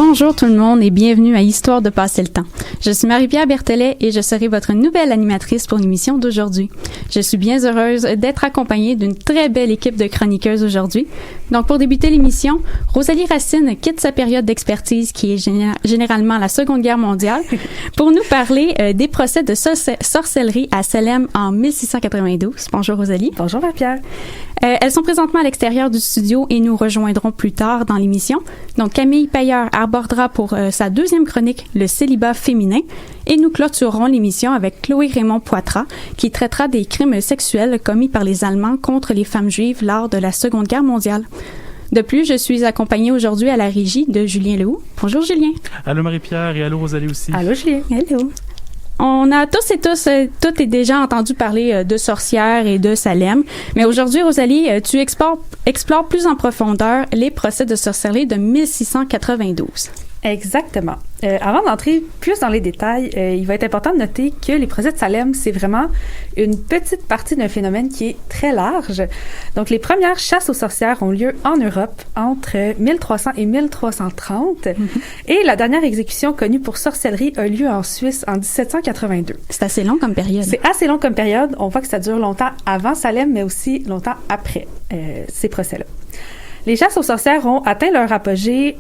Bonjour tout le monde et bienvenue à Histoire de passer le temps. Je suis Marie-Pierre Berthelet et je serai votre nouvelle animatrice pour l'émission d'aujourd'hui. Je suis bien heureuse d'être accompagnée d'une très belle équipe de chroniqueuses aujourd'hui. Donc pour débuter l'émission, Rosalie Racine quitte sa période d'expertise qui est généralement la Seconde Guerre mondiale pour nous parler des procès de sorcellerie à Salem en 1692. Bonjour Rosalie. Bonjour Marie-Pierre. Elles sont présentement à l'extérieur du studio et nous rejoindront plus tard dans l'émission. Donc Camille Payeur abordera pour sa deuxième chronique le célibat féminin et nous clôturerons l'émission avec Chloé Raymond-Poitras qui traitera des crimes sexuels commis par les Allemands contre les femmes juives lors de la Seconde Guerre mondiale. De plus, je suis accompagnée aujourd'hui à la régie de Julien Lehoux. Bonjour Julien. Allô Marie-Pierre et allô Rosalie aussi. Allô Julien. Allô. On a tous et toutes et déjà entendu parler de sorcières et de Salem. Mais aujourd'hui, Rosalie, tu explores plus en profondeur les procès de sorcellerie de 1692. Exactement. Avant d'entrer plus dans les détails, il va être important de noter que les procès de Salem, c'est vraiment une petite partie d'un phénomène qui est très large. Donc, les premières chasses aux sorcières ont lieu en Europe entre 1300 et 1330. Et la dernière exécution connue pour sorcellerie a lieu en Suisse en 1782. C'est assez long comme période. C'est assez long comme période. On voit que ça dure longtemps avant Salem, mais aussi longtemps après ces procès-là. Les chasses aux sorcières ont atteint leur apogée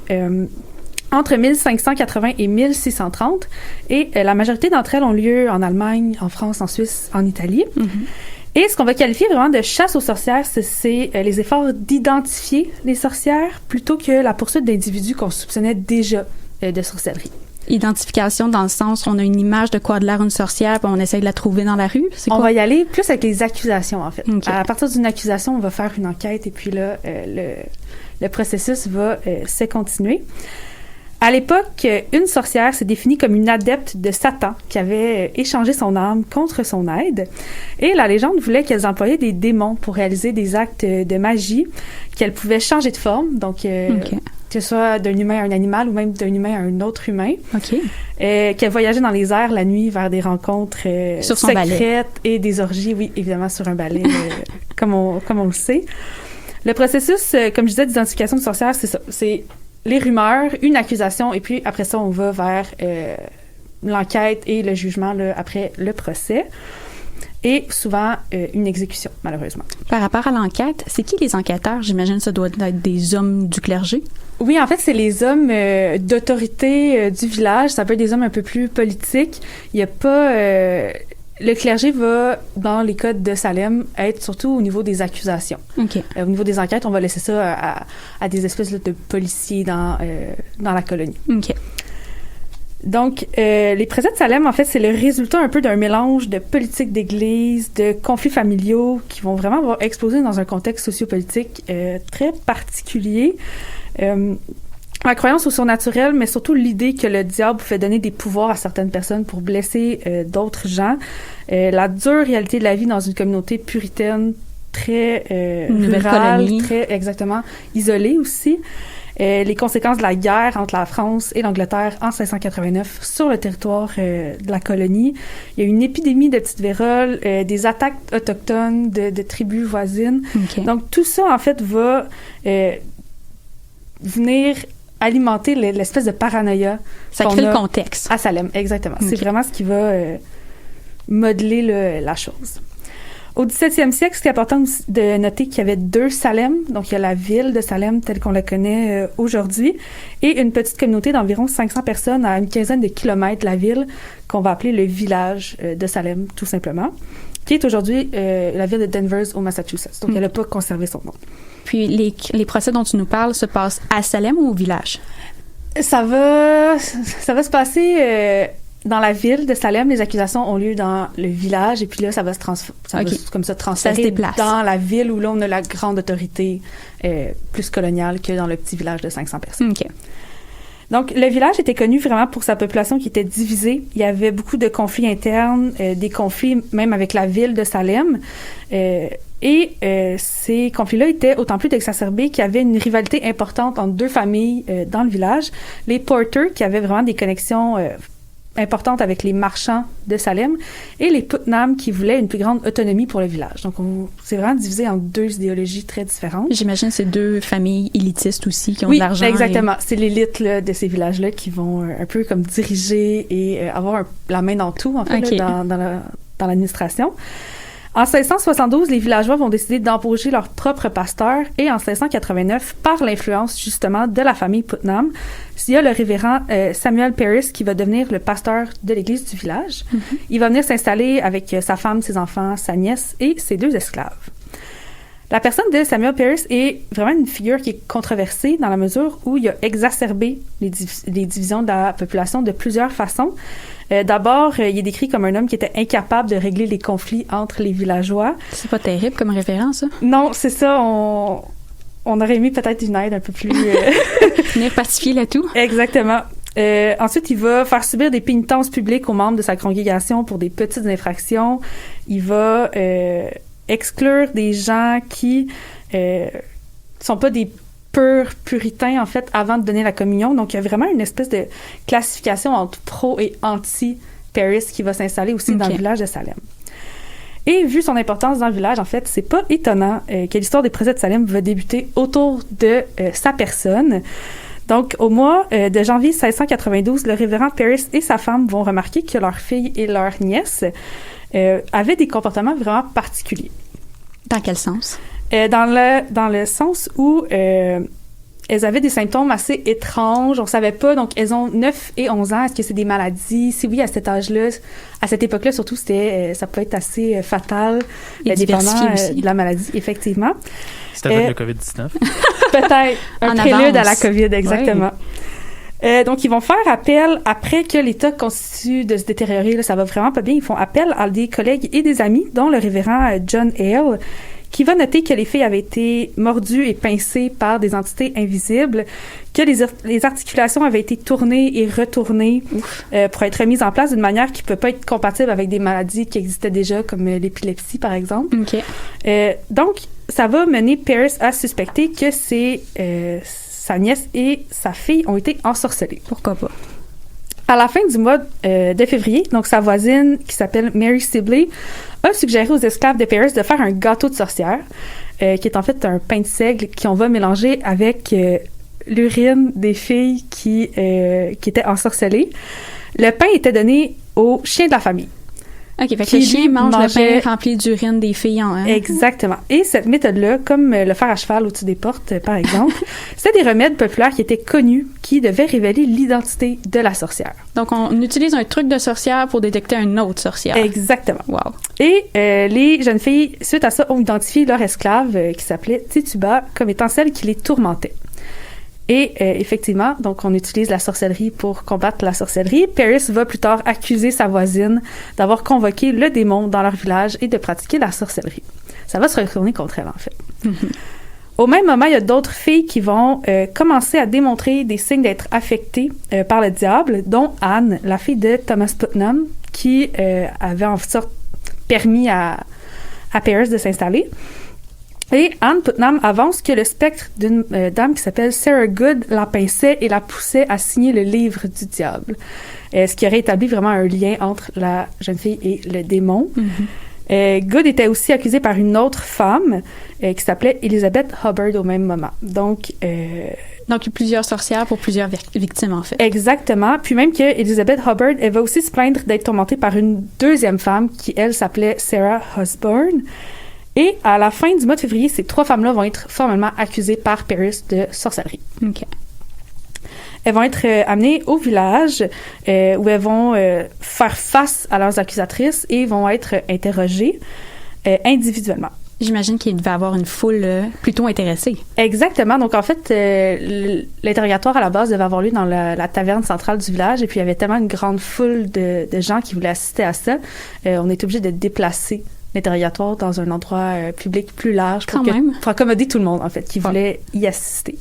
entre 1580 et 1630, et la majorité d'entre elles ont lieu en Allemagne, en France, en Suisse, en Italie. Et ce qu'on va qualifier vraiment de chasse aux sorcières, c'est les efforts d'identifier les sorcières plutôt que la poursuite d'individus qu'on soupçonnait déjà de sorcellerie. Identification dans le sens, on a une image de quoi de l'air une sorcière, puis on essaie de la trouver dans la rue, c'est quoi? On va y aller plus avec les accusations, en fait. Okay. À partir d'une accusation, on va faire une enquête, et puis là, le processus va se continuer. À l'époque, une sorcière se définit comme une adepte de Satan qui avait échangé son âme contre son aide. Et la légende voulait qu'elles employaient des démons pour réaliser des actes de magie, qu'elles pouvaient changer de forme, donc que ce soit d'un humain à un animal ou même d'un humain à un autre humain. Qu'elles voyageaient dans les airs la nuit vers des rencontres secrètes et des orgies, oui, évidemment sur un balai, comme on le sait. Le processus, comme je disais, d'identification de sorcières, c'est ça. C'est les rumeurs, une accusation, et puis après ça, on va vers l'enquête et le jugement là, après le procès. Et souvent, une exécution, malheureusement. Par rapport à l'enquête, c'est qui les enquêteurs? J'imagine que ça doit être des hommes du clergé. Oui, en fait, c'est les hommes d'autorité du village. Ça peut être des hommes un peu plus politiques. Il n'y a pas... le clergé va, dans les codes de Salem, être surtout au niveau des accusations. Au niveau des enquêtes, on va laisser ça à des espèces là, de policiers dans la colonie. Donc, les procès de Salem, en fait, c'est le résultat un peu d'un mélange de politique d'église, de conflits familiaux qui vont vraiment avoir explosé dans un contexte sociopolitique très particulier. La croyance au surnaturel, mais surtout l'idée que le diable pouvait donner des pouvoirs à certaines personnes pour blesser d'autres gens. La dure réalité de la vie dans une communauté puritaine très rurale, très exactement isolée aussi. Les conséquences de la guerre entre la France et l'Angleterre en 1689 sur le territoire de la colonie. Il y a eu une épidémie de petite vérole, des attaques autochtones de tribus voisines. Donc tout ça, en fait, va venir alimenter l'espèce de paranoïa. Ça crée le contexte. À Salem, exactement. C'est vraiment ce qui va modeler la chose. Au 17e siècle, c'est important de noter qu'il y avait 2 Salem. Donc, il y a la ville de Salem telle qu'on la connaît aujourd'hui et une petite communauté d'environ 500 personnes à une quinzaine de kilomètres de la ville qu'on va appeler le village de Salem, tout simplement, qui est aujourd'hui la ville de Danvers au Massachusetts. Donc, elle n'a pas conservé son nom. Puis, les procès dont tu nous parles se passent à Salem ou au village? Ça va se passer dans la ville de Salem. Les accusations ont lieu dans le village et puis là, ça va se transférer dans la ville où là, on a la grande autorité plus coloniale que dans le petit village de 500 personnes. Donc, le village était connu vraiment pour sa population qui était divisée. Il y avait beaucoup de conflits internes, des conflits même avec la ville de Salem. Et ces conflits-là étaient autant plus exacerbés qu'il y avait une rivalité importante entre 2 familles dans le village. Les Porter, qui avaient vraiment des connexions importante avec les marchands de Salem et les Putnam qui voulaient une plus grande autonomie pour le village. Donc, c'est vraiment divisé en deux idéologies très différentes. J'imagine que c'est deux familles élitistes aussi qui ont de l'argent. Oui, exactement. C'est l'élite là, de ces villages-là qui vont un peu comme diriger et avoir la main dans tout, en fait, okay. là, dans l'administration. En 1672, les villageois vont décider d'embaucher leur propre pasteur et en 1689, par l'influence justement de la famille Putnam, il y a le révérend Samuel Parris qui va devenir le pasteur de l'église du village. Mm-hmm. Il va venir s'installer avec sa femme, ses enfants, sa nièce et ses 2 esclaves. La personne de Samuel Parris est vraiment une figure qui est controversée dans la mesure où il a exacerbé les divisions de la population de plusieurs façons. D'abord, il est décrit comme un homme qui était incapable de régler les conflits entre les villageois. C'est pas terrible comme référence, ça? Non, c'est ça. On aurait aimé peut-être une aide un peu plus... Venir pacifier le tout. Exactement. Ensuite, il va faire subir des pénitences publiques aux membres de sa congrégation pour des petites infractions. Il va exclure des gens qui sont pas des purs puritains, en fait, avant de donner la communion. Donc, il y a vraiment une espèce de classification entre pro et anti-Parris qui va s'installer aussi dans le village de Salem. Et vu son importance dans le village, en fait, c'est pas étonnant que l'histoire des procès de Salem va débuter autour de sa personne. Donc, au mois de janvier 1692, le révérend Parris et sa femme vont remarquer que leur fille et leur nièce avaient des comportements vraiment particuliers. Dans quel sens? Dans le sens où elles avaient des symptômes assez étranges. On savait pas. Donc, elles ont 9 et 11 ans. Est-ce que c'est des maladies? Si oui, à cet âge-là, à cette époque-là, surtout, ça peut être assez fatal. Et dépendant de la maladie, effectivement. C'était avec le COVID-19. Peut-être. Un prélude à la COVID, exactement. Oui. Donc, ils vont faire appel, après que l'État continue de se détériorer, là, ça va vraiment pas bien, ils font appel à des collègues et des amis, dont le révérend John Hale, qui va noter que les filles avaient été mordues et pincées par des entités invisibles, que les articulations avaient été tournées et retournées pour être mises en place d'une manière qui ne peut pas être compatible avec des maladies qui existaient déjà, comme l'épilepsie, par exemple. Okay. Donc, ça va mener Parris à suspecter que sa nièce et sa fille ont été ensorcelées. Pourquoi pas? À la fin du mois de février, donc sa voisine, qui s'appelle Mary Sibley, a suggéré aux esclaves de Parris de faire un gâteau de sorcière, qui est en fait un pain de seigle qu'on va mélanger avec l'urine des filles qui étaient ensorcelées. Le pain était donné aux chiens de la famille. OK, fait que le chien mange le pain rempli d'urine des filles en Exactement. Et cette méthode-là, comme le fer à cheval au-dessus des portes, par exemple, c'était des remèdes populaires qui étaient connus, qui devaient révéler l'identité de la sorcière. Donc, on utilise un truc de sorcière pour détecter une autre sorcière. Exactement. Wow. Et les jeunes filles, suite à ça, ont identifié leur esclave, qui s'appelait Tituba, comme étant celle qui les tourmentait. Et effectivement, donc on utilise la sorcellerie pour combattre la sorcellerie. Parris va plus tard accuser sa voisine d'avoir convoqué le démon dans leur village et de pratiquer la sorcellerie. Ça va se retourner contre elle, en fait. Mm-hmm. Au même moment, il y a d'autres filles qui vont commencer à démontrer des signes d'être affectées par le diable, dont Anne, la fille de Thomas Putnam, qui avait en sorte permis à Parris de s'installer. Et Anne Putnam avance que le spectre d'une dame qui s'appelle Sarah Good la pinçait et la poussait à signer le livre du diable. Ce qui aurait établi vraiment un lien entre la jeune fille et le démon. Mm-hmm. Good était aussi accusée par une autre femme qui s'appelait Elizabeth Hubbard au même moment. Donc, plusieurs sorcières pour plusieurs victimes, en fait. Exactement. Puis même que Elizabeth Hubbard, elle va aussi se plaindre d'être tourmentée par une deuxième femme qui, elle, s'appelait Sarah Osborne. Et à la fin du mois de février, ces 3 femmes-là vont être formellement accusées par Parris de sorcellerie. OK. Elles vont être amenées au village où elles vont faire face à leurs accusatrices et vont être interrogées individuellement. J'imagine qu'il devait avoir une foule plutôt intéressée. Exactement. Donc, en fait, l'interrogatoire, à la base, devait avoir lieu dans la taverne centrale du village. Et puis, il y avait tellement une grande foule de gens qui voulaient assister à ça. On est obligé de déplacer l'interrogatoire dans un endroit public plus large pour accommoder tout le monde, en fait, qui voulait y assister.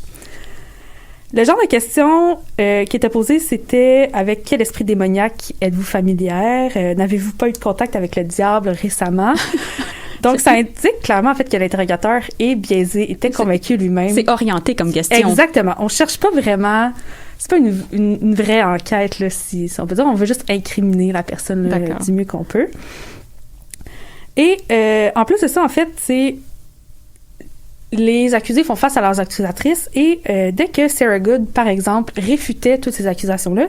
Le genre de question qui était posée, c'était avec quel esprit démoniaque êtes-vous familière? N'avez-vous pas eu de contact avec le diable récemment? Donc, ça indique clairement, en fait, que l'interrogateur est biaisé, était convaincu lui-même. C'est orienté comme question. Exactement. On cherche pas vraiment pas une vraie enquête, là, si on peut dire. On veut juste incriminer la personne là, du mieux qu'on peut. Et en plus de ça, en fait, c'est les accusés font face à leurs accusatrices et dès que Sarah Good, par exemple, réfutait toutes ces accusations-là,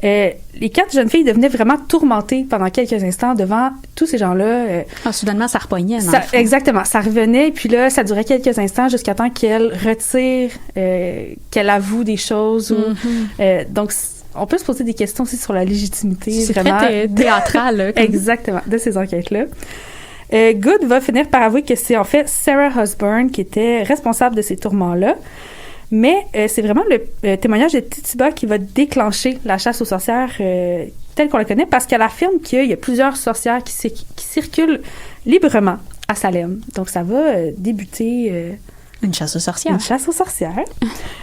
les 4 jeunes filles devenaient vraiment tourmentées pendant quelques instants devant tous ces gens-là. Soudainement, ça repognait. Exactement, ça revenait, puis là, ça durait quelques instants jusqu'à temps qu'elle retire, qu'elle avoue des choses. Donc, on peut se poser des questions aussi sur la légitimité. C'est vraiment très théâtral. Là, exactement, de ces enquêtes-là. Good va finir par avouer que c'est en fait Sarah Osborne qui était responsable de ces tourments-là. Mais c'est vraiment le témoignage de Tituba qui va déclencher la chasse aux sorcières telle qu'on la connaît, parce qu'elle affirme qu'il y a plusieurs sorcières qui circulent librement à Salem. Donc ça va débuter... une chasse aux sorcières. Une chasse aux sorcières.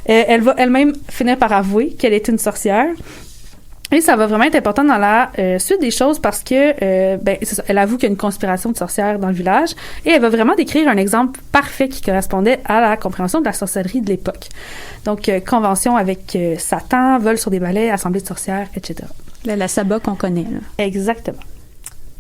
Elle va elle-même finir par avouer qu'elle est une sorcière. Et ça va vraiment être important dans la suite des choses parce que, c'est ça, elle avoue qu'il y a une conspiration de sorcières dans le village et elle va vraiment décrire un exemple parfait qui correspondait à la compréhension de la sorcellerie de l'époque. Donc, convention avec Satan, vol sur des balais, assemblée de sorcières, etc. La sabbat qu'on connaît. Là. Exactement.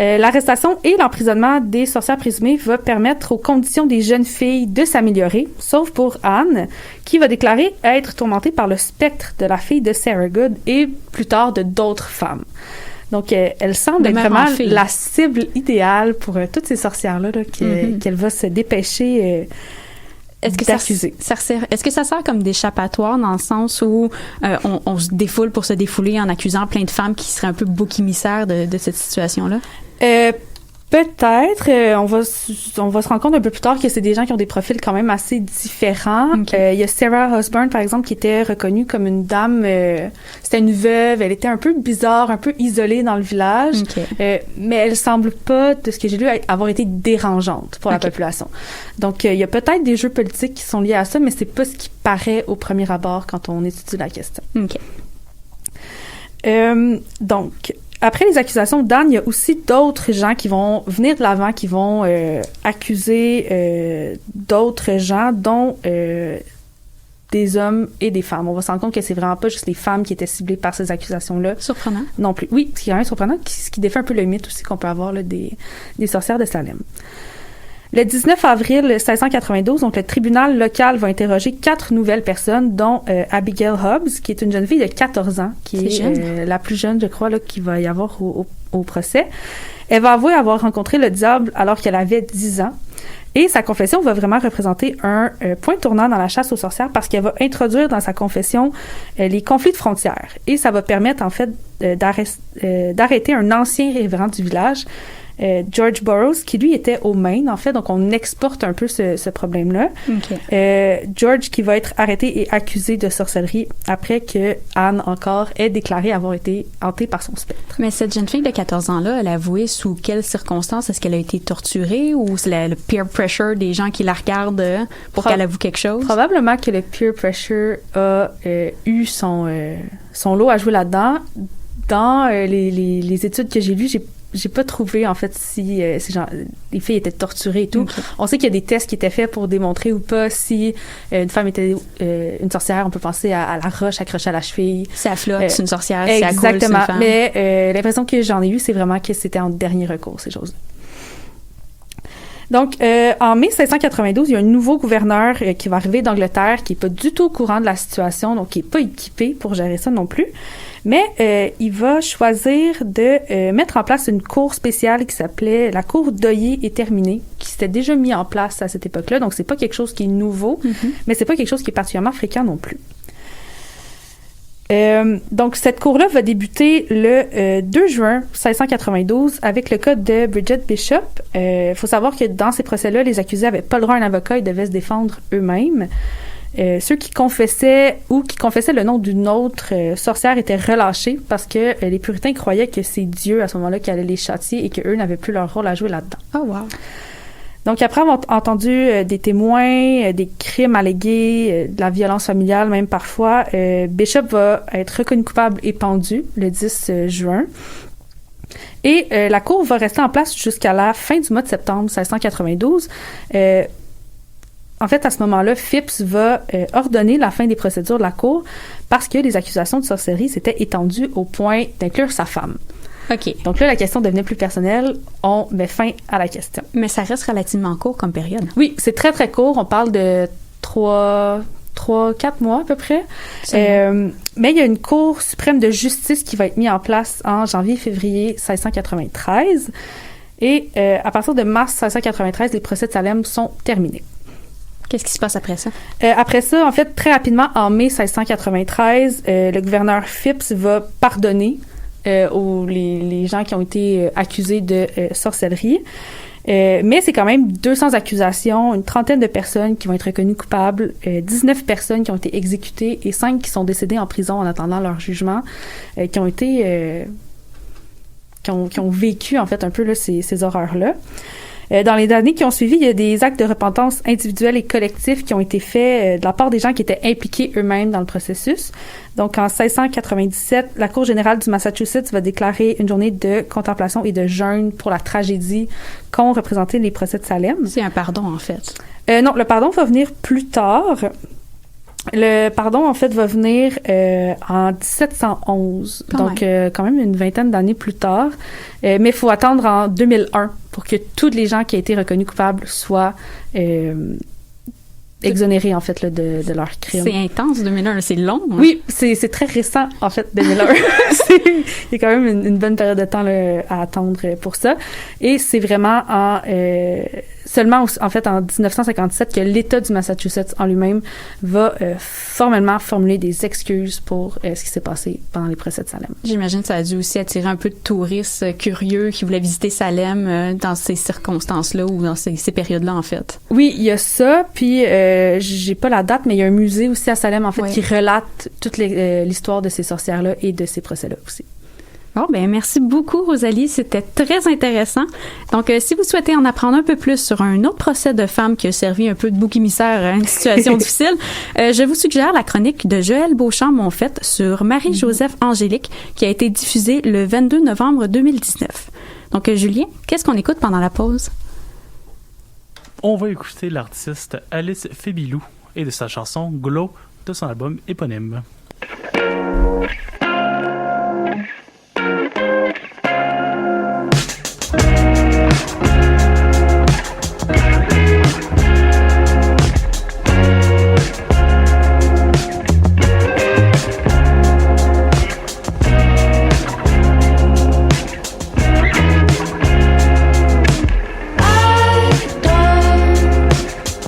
L'arrestation et l'emprisonnement des sorcières présumées va permettre aux conditions des jeunes filles de s'améliorer, sauf pour Anne, qui va déclarer être tourmentée par le spectre de la fille de Sarah Good et plus tard de d'autres femmes. Donc, elle semble être vraiment la cible idéale pour toutes ces sorcières-là qu'elle va se dépêcher d'accuser. Est-ce que ça sert comme d'échappatoire dans le sens où on se défoule pour se défouler en accusant plein de femmes qui seraient un peu bouc émissaires de cette situation-là? Peut-être. On va se rendre compte un peu plus tard que c'est des gens qui ont des profils quand même assez différents. Il y a Sarah Osborne, par exemple, qui était reconnue comme une dame... c'était une veuve. Elle était un peu bizarre, un peu isolée dans le village. Mais elle semble pas, de ce que j'ai lu, avoir été dérangeante pour la population. Donc, il y a peut-être des jeux politiques qui sont liés à ça, mais c'est pas ce qui paraît au premier abord quand on étudie la question. Donc... Après les accusations d'Anne, il y a aussi d'autres gens qui vont venir de l'avant, qui vont accuser d'autres gens, dont des hommes et des femmes. On va se rendre compte que c'est vraiment pas juste les femmes qui étaient ciblées par ces accusations-là. Surprenant. Non plus. Oui, c'est quand même surprenant, ce qui défait un peu le mythe aussi qu'on peut avoir là, des sorcières de Salem. Le 19 avril 1692, donc le tribunal local va interroger 4 nouvelles personnes, dont Abigail Hobbs, qui est une jeune fille de 14 ans, qui est la plus jeune, je crois, là, qu'il va y avoir au procès. Elle va avouer avoir rencontré le diable alors qu'elle avait 10 ans. Et sa confession va vraiment représenter un point tournant dans la chasse aux sorcières parce qu'elle va introduire dans sa confession les conflits de frontières. Et ça va permettre, en fait, d'arrêter un ancien révérend du village, George Burroughs, qui lui était au Maine, en fait, donc on exporte un peu ce problème-là. George qui va être arrêté et accusé de sorcellerie après que Anne encore ait déclaré avoir été hantée par son spectre. Mais cette jeune fille de 14 ans-là, elle a avoué sous quelles circonstances? Est-ce qu'elle a été torturée ou c'est le peer pressure des gens qui la regardent pour qu'elle avoue quelque chose? Probablement que le peer pressure a eu son lot à jouer là-dedans. Dans les études que j'ai lues, j'ai pas trouvé, en fait, si les filles étaient torturées et tout. On sait qu'il y a des tests qui étaient faits pour démontrer ou pas si une femme était une sorcière. On peut penser à la roche accrochée à la cheville. Si elle flotte, c'est une sorcière. Si elle coule, exactement. C'est une femme. Mais l'impression que j'en ai eue, c'est vraiment que c'était en dernier recours, ces choses-là. Donc, en mai 1692, il y a un nouveau gouverneur qui va arriver d'Angleterre qui est pas du tout au courant de la situation, donc qui est pas équipé pour gérer ça non plus. Mais il va choisir de mettre en place une cour spéciale qui s'appelait la cour d'Oyer et Terminé, qui s'était déjà mis en place à cette époque-là. Donc, c'est pas quelque chose qui est nouveau, mais c'est pas quelque chose qui est particulièrement fréquent non plus. Donc, cette cour-là va débuter le 2 juin 1692 avec le cas de Bridget Bishop. Faut savoir que dans ces procès-là, les accusés n'avaient pas le droit à un avocat, ils devaient se défendre eux-mêmes. Ceux qui confessaient ou qui confessaient le nom d'une autre sorcière étaient relâchés parce que les puritains croyaient que c'est Dieu à ce moment-là qui allait les châtier et qu'eux n'avaient plus leur rôle à jouer là-dedans. Oh wow! Donc, après avoir entendu des témoins, des crimes allégués, de la violence familiale même parfois, Bishop va être reconnu coupable et pendu le 10 juin. Et la cour va rester en place jusqu'à la fin du mois de septembre 1692. en fait, à ce moment-là, Phipps va ordonner la fin des procédures de la cour parce que les accusations de sorcellerie s'étaient étendues au point d'inclure sa femme. OK. Donc là, la question devenait plus personnelle. On met fin à la question. Mais ça reste relativement court comme période. Oui, c'est très, très court. On parle de 3-4 mois à peu près. Mais il y a une Cour suprême de justice qui va être mise en place en janvier-février 1693. Et à partir de mars 1693, les procès de Salem sont terminés. Qu'est-ce qui se passe après ça? Après ça, en fait, très rapidement, en mai 1693, le gouverneur Phipps va pardonner les gens qui ont été accusés de sorcellerie. Mais c'est quand même 200 accusations, une trentaine de personnes qui vont être reconnues coupables, 19 personnes qui ont été exécutées et 5 qui sont décédées en prison en attendant leur jugement, qui ont vécu en fait un peu là, ces horreurs-là. Dans les années qui ont suivi, il y a des actes de repentance individuels et collectifs qui ont été faits de la part des gens qui étaient impliqués eux-mêmes dans le processus. Donc, en 1697, la Cour générale du Massachusetts va déclarer une journée de contemplation et de jeûne pour la tragédie qu'ont représenté les procès de Salem. C'est un pardon, en fait. Non, le pardon va venir plus tard. Le pardon, en fait, va venir en 1711, quand même une vingtaine d'années plus tard. Mais il faut attendre en 2001 pour que tous les gens qui ont été reconnus coupables soient exonérés, en fait, là, de leurs crimes. C'est intense, 2001, c'est long. Hein? Oui, c'est très récent, en fait, 2001. Il y a quand même une bonne période de temps là, à attendre pour ça. Et c'est vraiment seulement, en fait, en 1957 que l'État du Massachusetts en lui-même va formellement formuler des excuses pour ce qui s'est passé pendant les procès de Salem. J'imagine que ça a dû aussi attirer un peu de touristes curieux qui voulaient visiter Salem dans ces circonstances-là ou dans ces périodes-là, en fait. Oui, il y a ça, puis j'ai pas la date, mais il y a un musée aussi à Salem, en fait, qui relate toute l'histoire de ces sorcières-là et de ces procès-là aussi. Bon, ben merci beaucoup, Rosalie. C'était très intéressant. Donc, si vous souhaitez en apprendre un peu plus sur un autre procès de femme qui a servi un peu de bouc émissaire à une situation difficile, je vous suggère la chronique de Joël Beauchamp-Monfette sur Marie-Joseph Angélique qui a été diffusée le 22 novembre 2019. Donc, Julien, qu'est-ce qu'on écoute pendant la pause? On va écouter l'artiste Alice Fébilou et de sa chanson Glow de son album éponyme.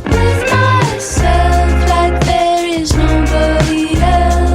With myself like there is nobody else.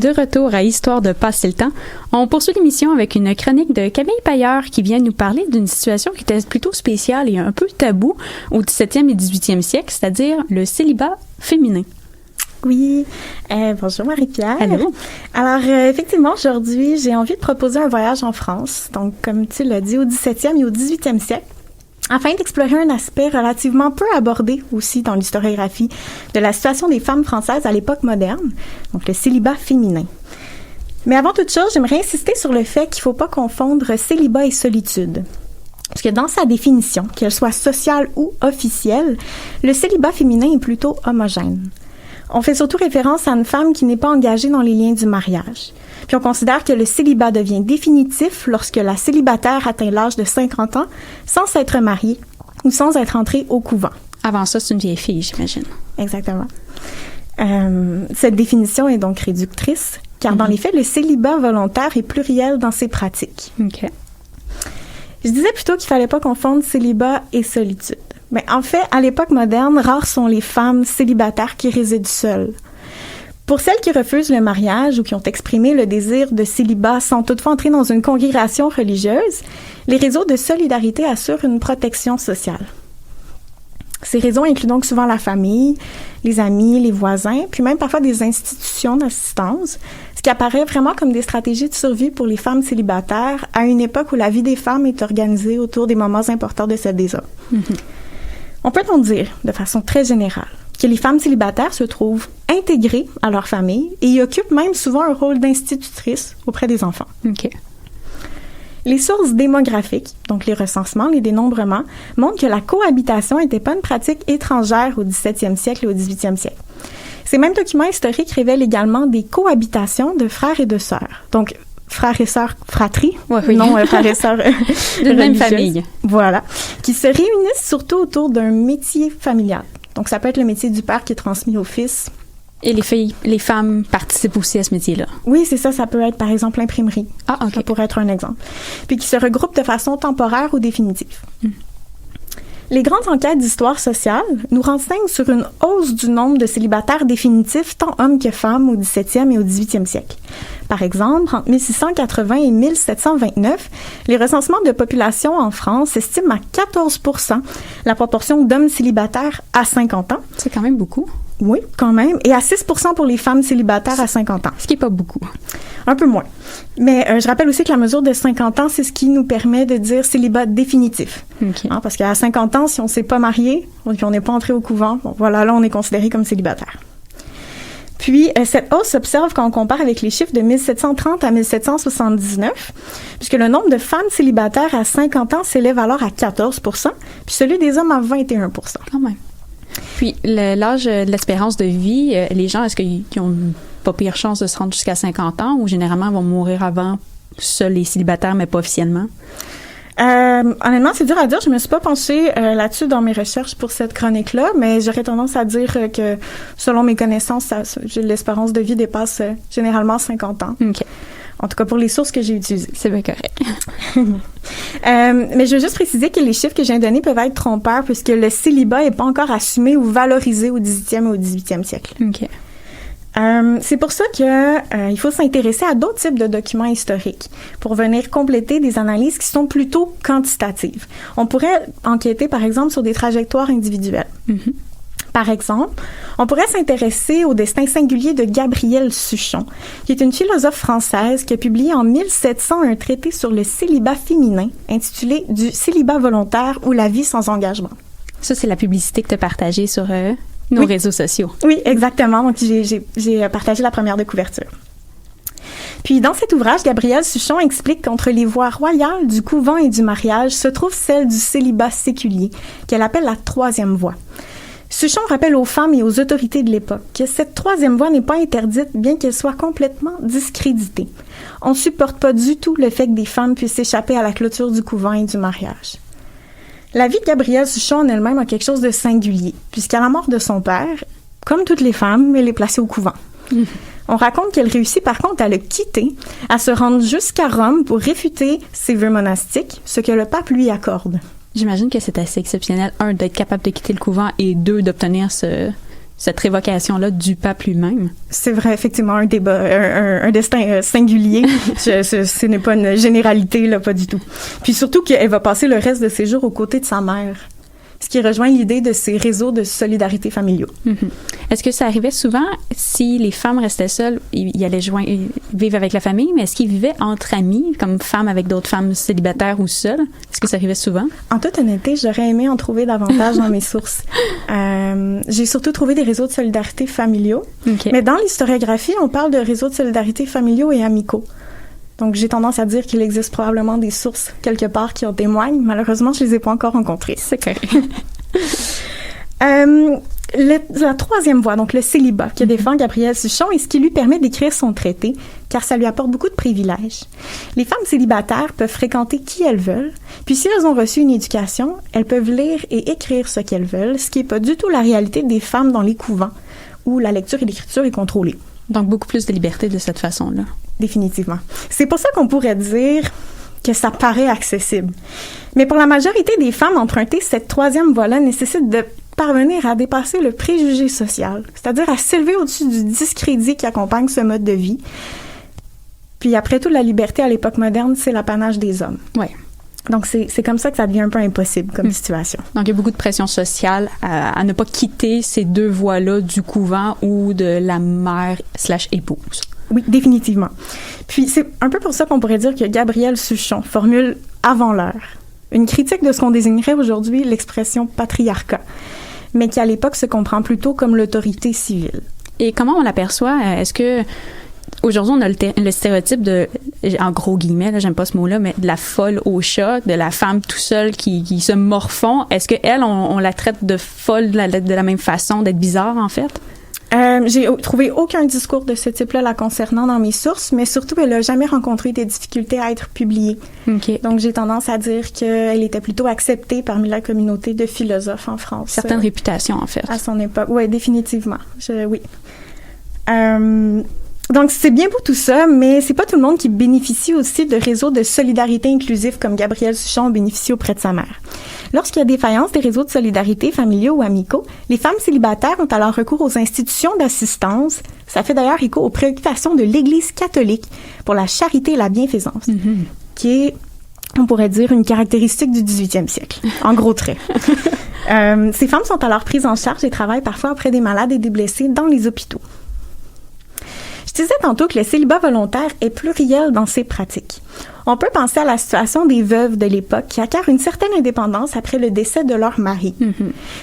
De retour à Histoire de passer le temps, on poursuit l'émission avec une chronique de Camille Pailleur qui vient nous parler d'une situation qui était plutôt spéciale et un peu tabou au 17e et 18e siècle, c'est-à-dire le célibat féminin. Oui. Bonjour Marie-Pierre. Allô. Alors, effectivement, aujourd'hui, j'ai envie de proposer un voyage en France, donc comme tu l'as dit, au 17e et au 18e siècle, afin d'explorer un aspect relativement peu abordé aussi dans l'historiographie de la situation des femmes françaises à l'époque moderne, donc le célibat féminin. Mais avant toute chose, j'aimerais insister sur le fait qu'il ne faut pas confondre célibat et solitude. Parce que dans sa définition, qu'elle soit sociale ou officielle, le célibat féminin est plutôt homogène. On fait surtout référence à une femme qui n'est pas engagée dans les liens du mariage. Puis on considère que le célibat devient définitif lorsque la célibataire atteint l'âge de 50 ans sans s'être mariée ou sans être entrée au couvent. Avant ça, c'est une vieille fille, j'imagine. Exactement. Cette définition est donc réductrice, car dans les faits, le célibat volontaire est pluriel dans ses pratiques. OK. Je disais plutôt qu'il fallait pas confondre célibat et solitude. Mais en fait, à l'époque moderne, rares sont les femmes célibataires qui résident seules. Pour celles qui refusent le mariage ou qui ont exprimé le désir de célibat sans toutefois entrer dans une congrégation religieuse, les réseaux de solidarité assurent une protection sociale. Ces réseaux incluent donc souvent la famille, les amis, les voisins, puis même parfois des institutions d'assistance, ce qui apparaît vraiment comme des stratégies de survie pour les femmes célibataires à une époque où la vie des femmes est organisée autour des moments importants de ce désir. On peut donc dire, de façon très générale, que les femmes célibataires se trouvent intégrées à leur famille et y occupent même souvent un rôle d'institutrice auprès des enfants. OK. Les sources démographiques, donc les recensements, les dénombrements, montrent que la cohabitation n'était pas une pratique étrangère au 17e siècle et au 18e siècle. Ces mêmes documents historiques révèlent également des cohabitations de frères et de sœurs. Donc, frères et sœurs, fratrie, oui. non frères et sœurs d'une même famille. Voilà, qui se réunissent surtout autour d'un métier familial. Donc, ça peut être le métier du père qui est transmis au fils. Et les femmes participent aussi à ce métier-là. Oui, c'est ça. Ça peut être, par exemple, l'imprimerie. Ah, OK. Ça pourrait être un exemple. Puis qui se regroupent de façon temporaire ou définitive. Les grandes enquêtes d'histoire sociale nous renseignent sur une hausse du nombre de célibataires définitifs, tant hommes que femmes, au 17e et au 18e siècle. Par exemple, entre 1680 et 1729, les recensements de population en France estiment à 14% la proportion d'hommes célibataires à 50 ans. C'est quand même beaucoup. Oui, quand même. Et à 6% pour les femmes célibataires à 50 ans. Ce qui n'est pas beaucoup. Un peu moins. Mais je rappelle aussi que la mesure de 50 ans, c'est ce qui nous permet de dire célibat définitif. OK. Hein, parce qu'à 50 ans, si on ne s'est pas marié, puis on n'est pas entré au couvent, bon, voilà, là, on est considéré comme célibataire. Puis, cette hausse s'observe quand on compare avec les chiffres de 1730 à 1779, puisque le nombre de femmes célibataires à 50 ans s'élève alors à 14%, puis celui des hommes à 21%. Quand même. Puis, l'âge de l'espérance de vie, les gens, est-ce qu'ils ont pas pire chance de se rendre jusqu'à 50 ans ou généralement ils vont mourir avant, seuls les célibataires, mais pas officiellement? Honnêtement, c'est dur à dire. Je me suis pas penchée là-dessus dans mes recherches pour cette chronique-là, mais j'aurais tendance à dire que, selon mes connaissances, l'espérance de vie dépasse généralement 50 ans. OK. En tout cas, pour les sources que j'ai utilisées. C'est bien correct. Mais je veux juste préciser que les chiffres que j'ai donnés peuvent être trompeurs puisque le célibat n'est pas encore assumé ou valorisé au 18e et au 18e siècle. OK. C'est pour ça que il faut s'intéresser à d'autres types de documents historiques pour venir compléter des analyses qui sont plutôt quantitatives. On pourrait enquêter, par exemple, sur des trajectoires individuelles. Mm-hmm. Par exemple, on pourrait s'intéresser au destin singulier de Gabrielle Suchon, qui est une philosophe française qui a publié en 1700 un traité sur le célibat féminin intitulé « Du célibat volontaire ou la vie sans engagement ». Ça, c'est la publicité que tu as partagée sur nos réseaux sociaux. Oui, exactement. Donc, j'ai partagé la première de couverture. Puis, dans cet ouvrage, Gabrielle Suchon explique qu'entre les voies royales du couvent et du mariage se trouve celle du célibat séculier, qu'elle appelle la troisième voie. Suchon rappelle aux femmes et aux autorités de l'époque que cette troisième voie n'est pas interdite, bien qu'elle soit complètement discréditée. On ne supporte pas du tout le fait que des femmes puissent s'échapper à la clôture du couvent et du mariage. La vie de Gabrielle Suchon en elle-même a quelque chose de singulier, puisqu'à la mort de son père, comme toutes les femmes, elle est placée au couvent. Mmh. On raconte qu'elle réussit par contre à le quitter, à se rendre jusqu'à Rome pour réfuter ses vœux monastiques, ce que le pape lui accorde. J'imagine que c'est assez exceptionnel, un, d'être capable de quitter le couvent et deux, d'obtenir ce cette révocation-là du pape lui-même. C'est vrai, effectivement, un débat, un destin singulier. Ce n'est pas une généralité, là, pas du tout. Puis surtout qu'elle va passer le reste de ses jours aux côtés de sa mère, ce qui rejoint l'idée de ces réseaux de solidarité familiaux. Est-ce que ça arrivait souvent, si les femmes restaient seules, ils allaient vivre avec la famille, mais est-ce qu'ils vivaient entre amis, comme femmes avec d'autres femmes célibataires ou seules? Est-ce que ça arrivait souvent? En toute honnêteté, j'aurais aimé en trouver davantage dans mes sources. J'ai surtout trouvé des réseaux de solidarité familiaux, mais dans l'historiographie, on parle de réseaux de solidarité familiaux et amicaux. Donc, j'ai tendance à dire qu'il existe probablement des sources quelque part qui en témoignent. Malheureusement, je les ai pas encore rencontrées. C'est correct. La troisième voie, donc le célibat, que défend Gabrielle Suchon, est ce qui lui permet d'écrire son traité, car ça lui apporte beaucoup de privilèges. Les femmes célibataires peuvent fréquenter qui elles veulent, puis si elles ont reçu une éducation, elles peuvent lire et écrire ce qu'elles veulent, ce qui n'est pas du tout la réalité des femmes dans les couvents, où la lecture et l'écriture est contrôlée. Donc, beaucoup plus de liberté de cette façon-là. Définitivement. C'est pour ça qu'on pourrait dire que ça paraît accessible. Mais pour la majorité des femmes, emprunter cette troisième voie-là nécessite de parvenir à dépasser le préjugé social, c'est-à-dire à s'élever au-dessus du discrédit qui accompagne ce mode de vie. Puis après tout, la liberté à l'époque moderne, c'est l'apanage des hommes. Oui. Donc, c'est comme ça que ça devient un peu impossible comme situation. Donc, il y a beaucoup de pression sociale à ne pas quitter ces deux voies-là du couvent ou de la mère/épouse. Oui, définitivement. Puis, c'est un peu pour ça qu'on pourrait dire que Gabrielle Suchon formule avant l'heure une critique de ce qu'on désignerait aujourd'hui l'expression patriarcat, mais qui à l'époque se comprend plutôt comme l'autorité civile. Et comment on l'aperçoit? Est-ce que aujourd'hui, on a le stéréotype de, en gros guillemets, là, j'aime pas ce mot-là, mais de la folle au chat, de la femme tout seule qui se morfond. Est-ce qu'elle, on la traite de folle de la même façon, d'être bizarre, en fait? J'ai trouvé aucun discours de ce type-là la concernant dans mes sources, mais surtout, elle n'a jamais rencontré des difficultés à être publiée. Okay. Donc, j'ai tendance à dire qu'elle était plutôt acceptée parmi la communauté de philosophes en France. Certaines réputations, en fait. À son époque. Oui, définitivement. Oui. Donc, c'est bien beau tout ça, mais c'est pas tout le monde qui bénéficie aussi de réseaux de solidarité inclusifs comme Gabrielle Suchon bénéficie auprès de sa mère. Lorsqu'il y a défaillance des réseaux de solidarité familiaux ou amicaux, les femmes célibataires ont alors recours aux institutions d'assistance. Ça fait d'ailleurs écho aux préoccupations de l'Église catholique pour la charité et la bienfaisance, qui est, on pourrait dire, une caractéristique du 18e siècle, en gros traits. Ces femmes sont alors prises en charge et travaillent parfois auprès des malades et des blessés dans les hôpitaux. Je disais tantôt que le célibat volontaire est pluriel dans ses pratiques. On peut penser à la situation des veuves de l'époque qui acquièrent une certaine indépendance après le décès de leur mari.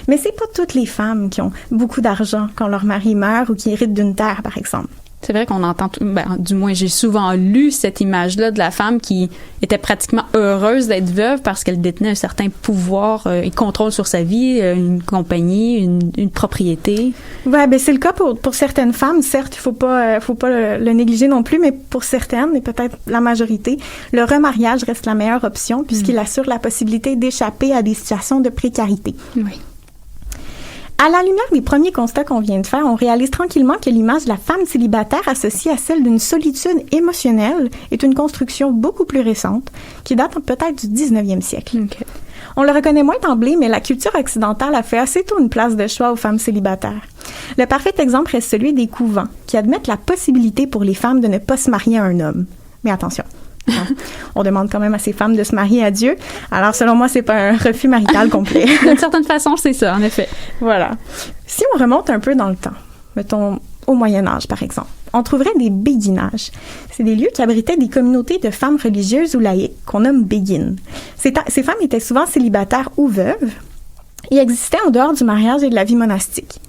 Mais c'est pas toutes les femmes qui ont beaucoup d'argent quand leur mari meurt ou qui héritent d'une terre, par exemple. C'est vrai qu'on entend, du moins j'ai souvent lu cette image-là de la femme qui était pratiquement heureuse d'être veuve parce qu'elle détenait un certain pouvoir et contrôle sur sa vie, une compagnie, une propriété. Ouais, ben c'est le cas pour certaines femmes, certes, il faut pas le négliger non plus, mais pour certaines et peut-être la majorité, le remariage reste la meilleure option puisqu'il assure la possibilité d'échapper à des situations de précarité. Oui. À la lumière des premiers constats qu'on vient de faire, on réalise tranquillement que l'image de la femme célibataire associée à celle d'une solitude émotionnelle est une construction beaucoup plus récente, qui date peut-être du 19e siècle. Okay. On le reconnaît moins d'emblée, mais la culture occidentale a fait assez tôt une place de choix aux femmes célibataires. Le parfait exemple reste celui des couvents, qui admettent la possibilité pour les femmes de ne pas se marier à un homme. Mais attention, on demande quand même à ces femmes de se marier à Dieu. Alors, selon moi, c'est pas un refus marital complet. D'une certaine façon, c'est ça, en effet. Voilà. Si on remonte un peu dans le temps, mettons au Moyen-Âge, par exemple, on trouverait des béguinages. C'est des lieux qui abritaient des communautés de femmes religieuses ou laïques qu'on nomme béguines. Ces femmes étaient souvent célibataires ou veuves et existaient en dehors du mariage et de la vie monastique.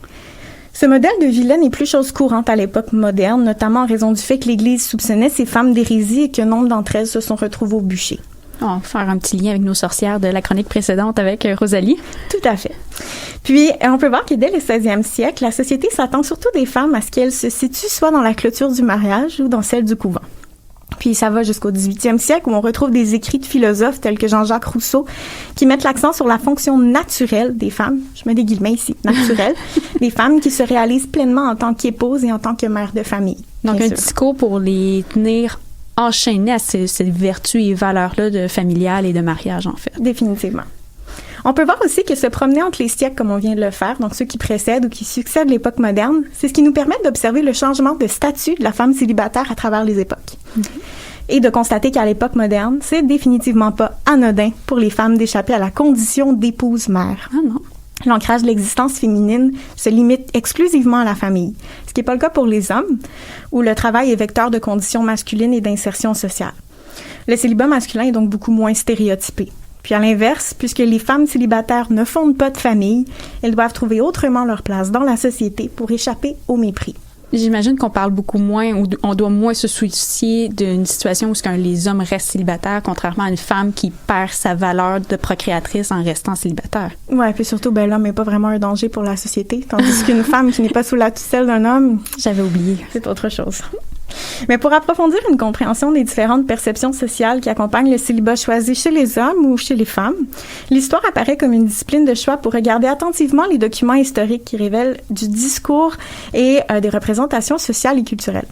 Ce modèle de vie-là n'est plus chose courante à l'époque moderne, notamment en raison du fait que l'Église soupçonnait ces femmes d'hérésie et que nombre d'entre elles se sont retrouvées au bûcher. On va faire un petit lien avec nos sorcières de la chronique précédente avec Rosalie. Tout à fait. Puis, on peut voir que dès le 16e siècle, la société s'attend surtout des femmes à ce qu'elles se situent soit dans la clôture du mariage ou dans celle du couvent. Puis ça va jusqu'au 18e siècle où on retrouve des écrits de philosophes tels que Jean-Jacques Rousseau qui mettent l'accent sur la fonction naturelle des femmes, je mets des guillemets ici, naturelle, des femmes qui se réalisent pleinement en tant qu'épouses et en tant que mères de famille. Donc un discours pour les tenir enchaînés à ces vertus et valeurs-là de familiales et de mariage, en fait. Définitivement. On peut voir aussi que se promener entre les siècles, comme on vient de le faire, donc ceux qui précèdent ou qui succèdent l'époque moderne, c'est ce qui nous permet d'observer le changement de statut de la femme célibataire à travers les époques. Et de constater qu'à l'époque moderne, c'est définitivement pas anodin pour les femmes d'échapper à la condition d'épouse-mère. Ah non. L'ancrage de l'existence féminine se limite exclusivement à la famille, ce qui n'est pas le cas pour les hommes, où le travail est vecteur de conditions masculines et d'insertion sociale. Le célibat masculin est donc beaucoup moins stéréotypé. Puis à l'inverse, puisque les femmes célibataires ne fondent pas de famille, elles doivent trouver autrement leur place dans la société pour échapper au mépris. J'imagine qu'on parle beaucoup moins, ou on doit moins se soucier d'une situation où les hommes restent célibataires, contrairement à une femme qui perd sa valeur de procréatrice en restant célibataire. Ouais, puis surtout, l'homme n'est pas vraiment un danger pour la société, tandis qu'une femme qui n'est pas sous la tutelle d'un homme, j'avais oublié, c'est autre chose. Mais pour approfondir une compréhension des différentes perceptions sociales qui accompagnent le célibat choisi chez les hommes ou chez les femmes, l'histoire apparaît comme une discipline de choix pour regarder attentivement les documents historiques qui révèlent du discours et des représentations sociales et culturelles.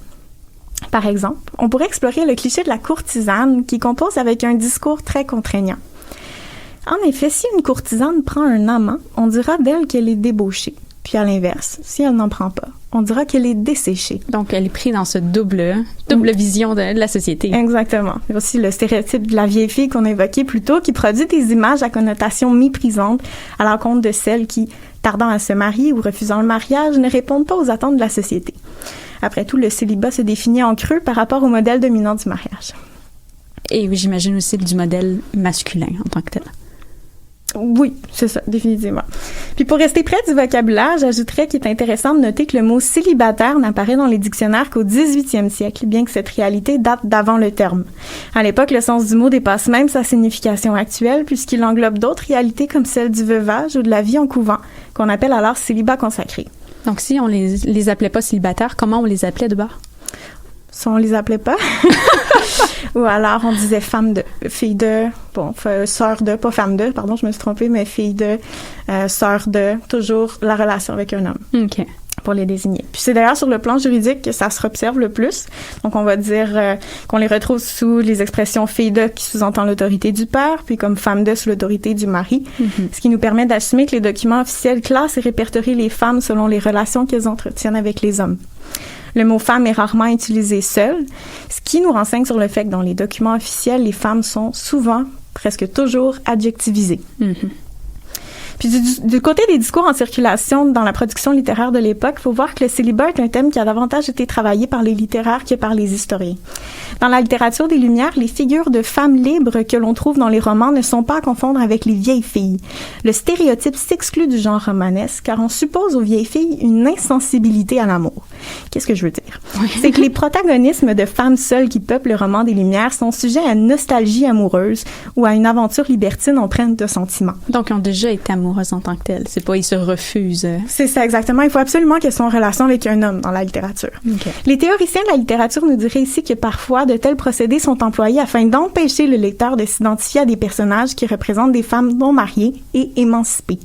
Par exemple, on pourrait explorer le cliché de la courtisane qui compose avec un discours très contraignant. En effet, si une courtisane prend un amant, on dira d'elle qu'elle est débauchée. Puis à l'inverse, si elle n'en prend pas, on dira qu'elle est desséchée. Donc, elle est prise dans ce double vision de la société. Exactement. Il y a aussi le stéréotype de la vieille fille qu'on a évoqué plus tôt, qui produit des images à connotation méprisante à l'encontre de celles qui, tardant à se marier ou refusant le mariage, ne répondent pas aux attentes de la société. Après tout, le célibat se définit en creux par rapport au modèle dominant du mariage. Et oui, j'imagine aussi du modèle masculin en tant que tel. Oui, c'est ça, définitivement. Puis pour rester près du vocabulaire, j'ajouterais qu'il est intéressant de noter que le mot célibataire n'apparaît dans les dictionnaires qu'au 18e siècle, bien que cette réalité date d'avant le terme. À l'époque, le sens du mot dépasse même sa signification actuelle, puisqu'il englobe d'autres réalités comme celle du veuvage ou de la vie en couvent, qu'on appelle alors célibat consacré. Donc si on les appelait pas célibataires, comment on les appelait de bord? Si on les appelait pas. Ou alors, on disait femme de, fille de, sœur de, pas femme de, pardon, je me suis trompée, mais fille de, sœur de, toujours la relation avec un homme. OK. Pour les désigner. Puis c'est d'ailleurs sur le plan juridique que ça se observe le plus. Donc, on va dire qu'on les retrouve sous les expressions fille de, qui sous-entend l'autorité du père, puis comme femme de, sous l'autorité du mari. Mm-hmm. Ce qui nous permet d'assumer que les documents officiels classent et répertorient les femmes selon les relations qu'elles entretiennent avec les hommes. Le mot « femme » est rarement utilisé seul, ce qui nous renseigne sur le fait que dans les documents officiels, les femmes sont souvent, presque toujours, adjectivisées. Mm-hmm. Puis du côté des discours en circulation dans la production littéraire de l'époque, il faut voir que le célibat est un thème qui a davantage été travaillé par les littéraires que par les historiens. Dans la littérature des Lumières, les figures de femmes libres que l'on trouve dans les romans ne sont pas à confondre avec les vieilles filles. Le stéréotype s'exclut du genre romanesque car on suppose aux vieilles filles une insensibilité à l'amour. Qu'est-ce que je veux dire? Oui. C'est que les protagonismes de femmes seules qui peuplent le roman des Lumières sont sujets à une nostalgie amoureuse ou à une aventure libertine empreinte de sentiments. Donc, ils ont déjà été amoureuses en tant que telles. C'est pas, ils se refusent. C'est ça, exactement. Il faut absolument qu'elles soient en relation avec un homme dans la littérature. Okay. Les théoriciens de la littérature nous diraient ici que parfois, de tels procédés sont employés afin d'empêcher le lecteur de s'identifier à des personnages qui représentent des femmes non mariées et émancipées.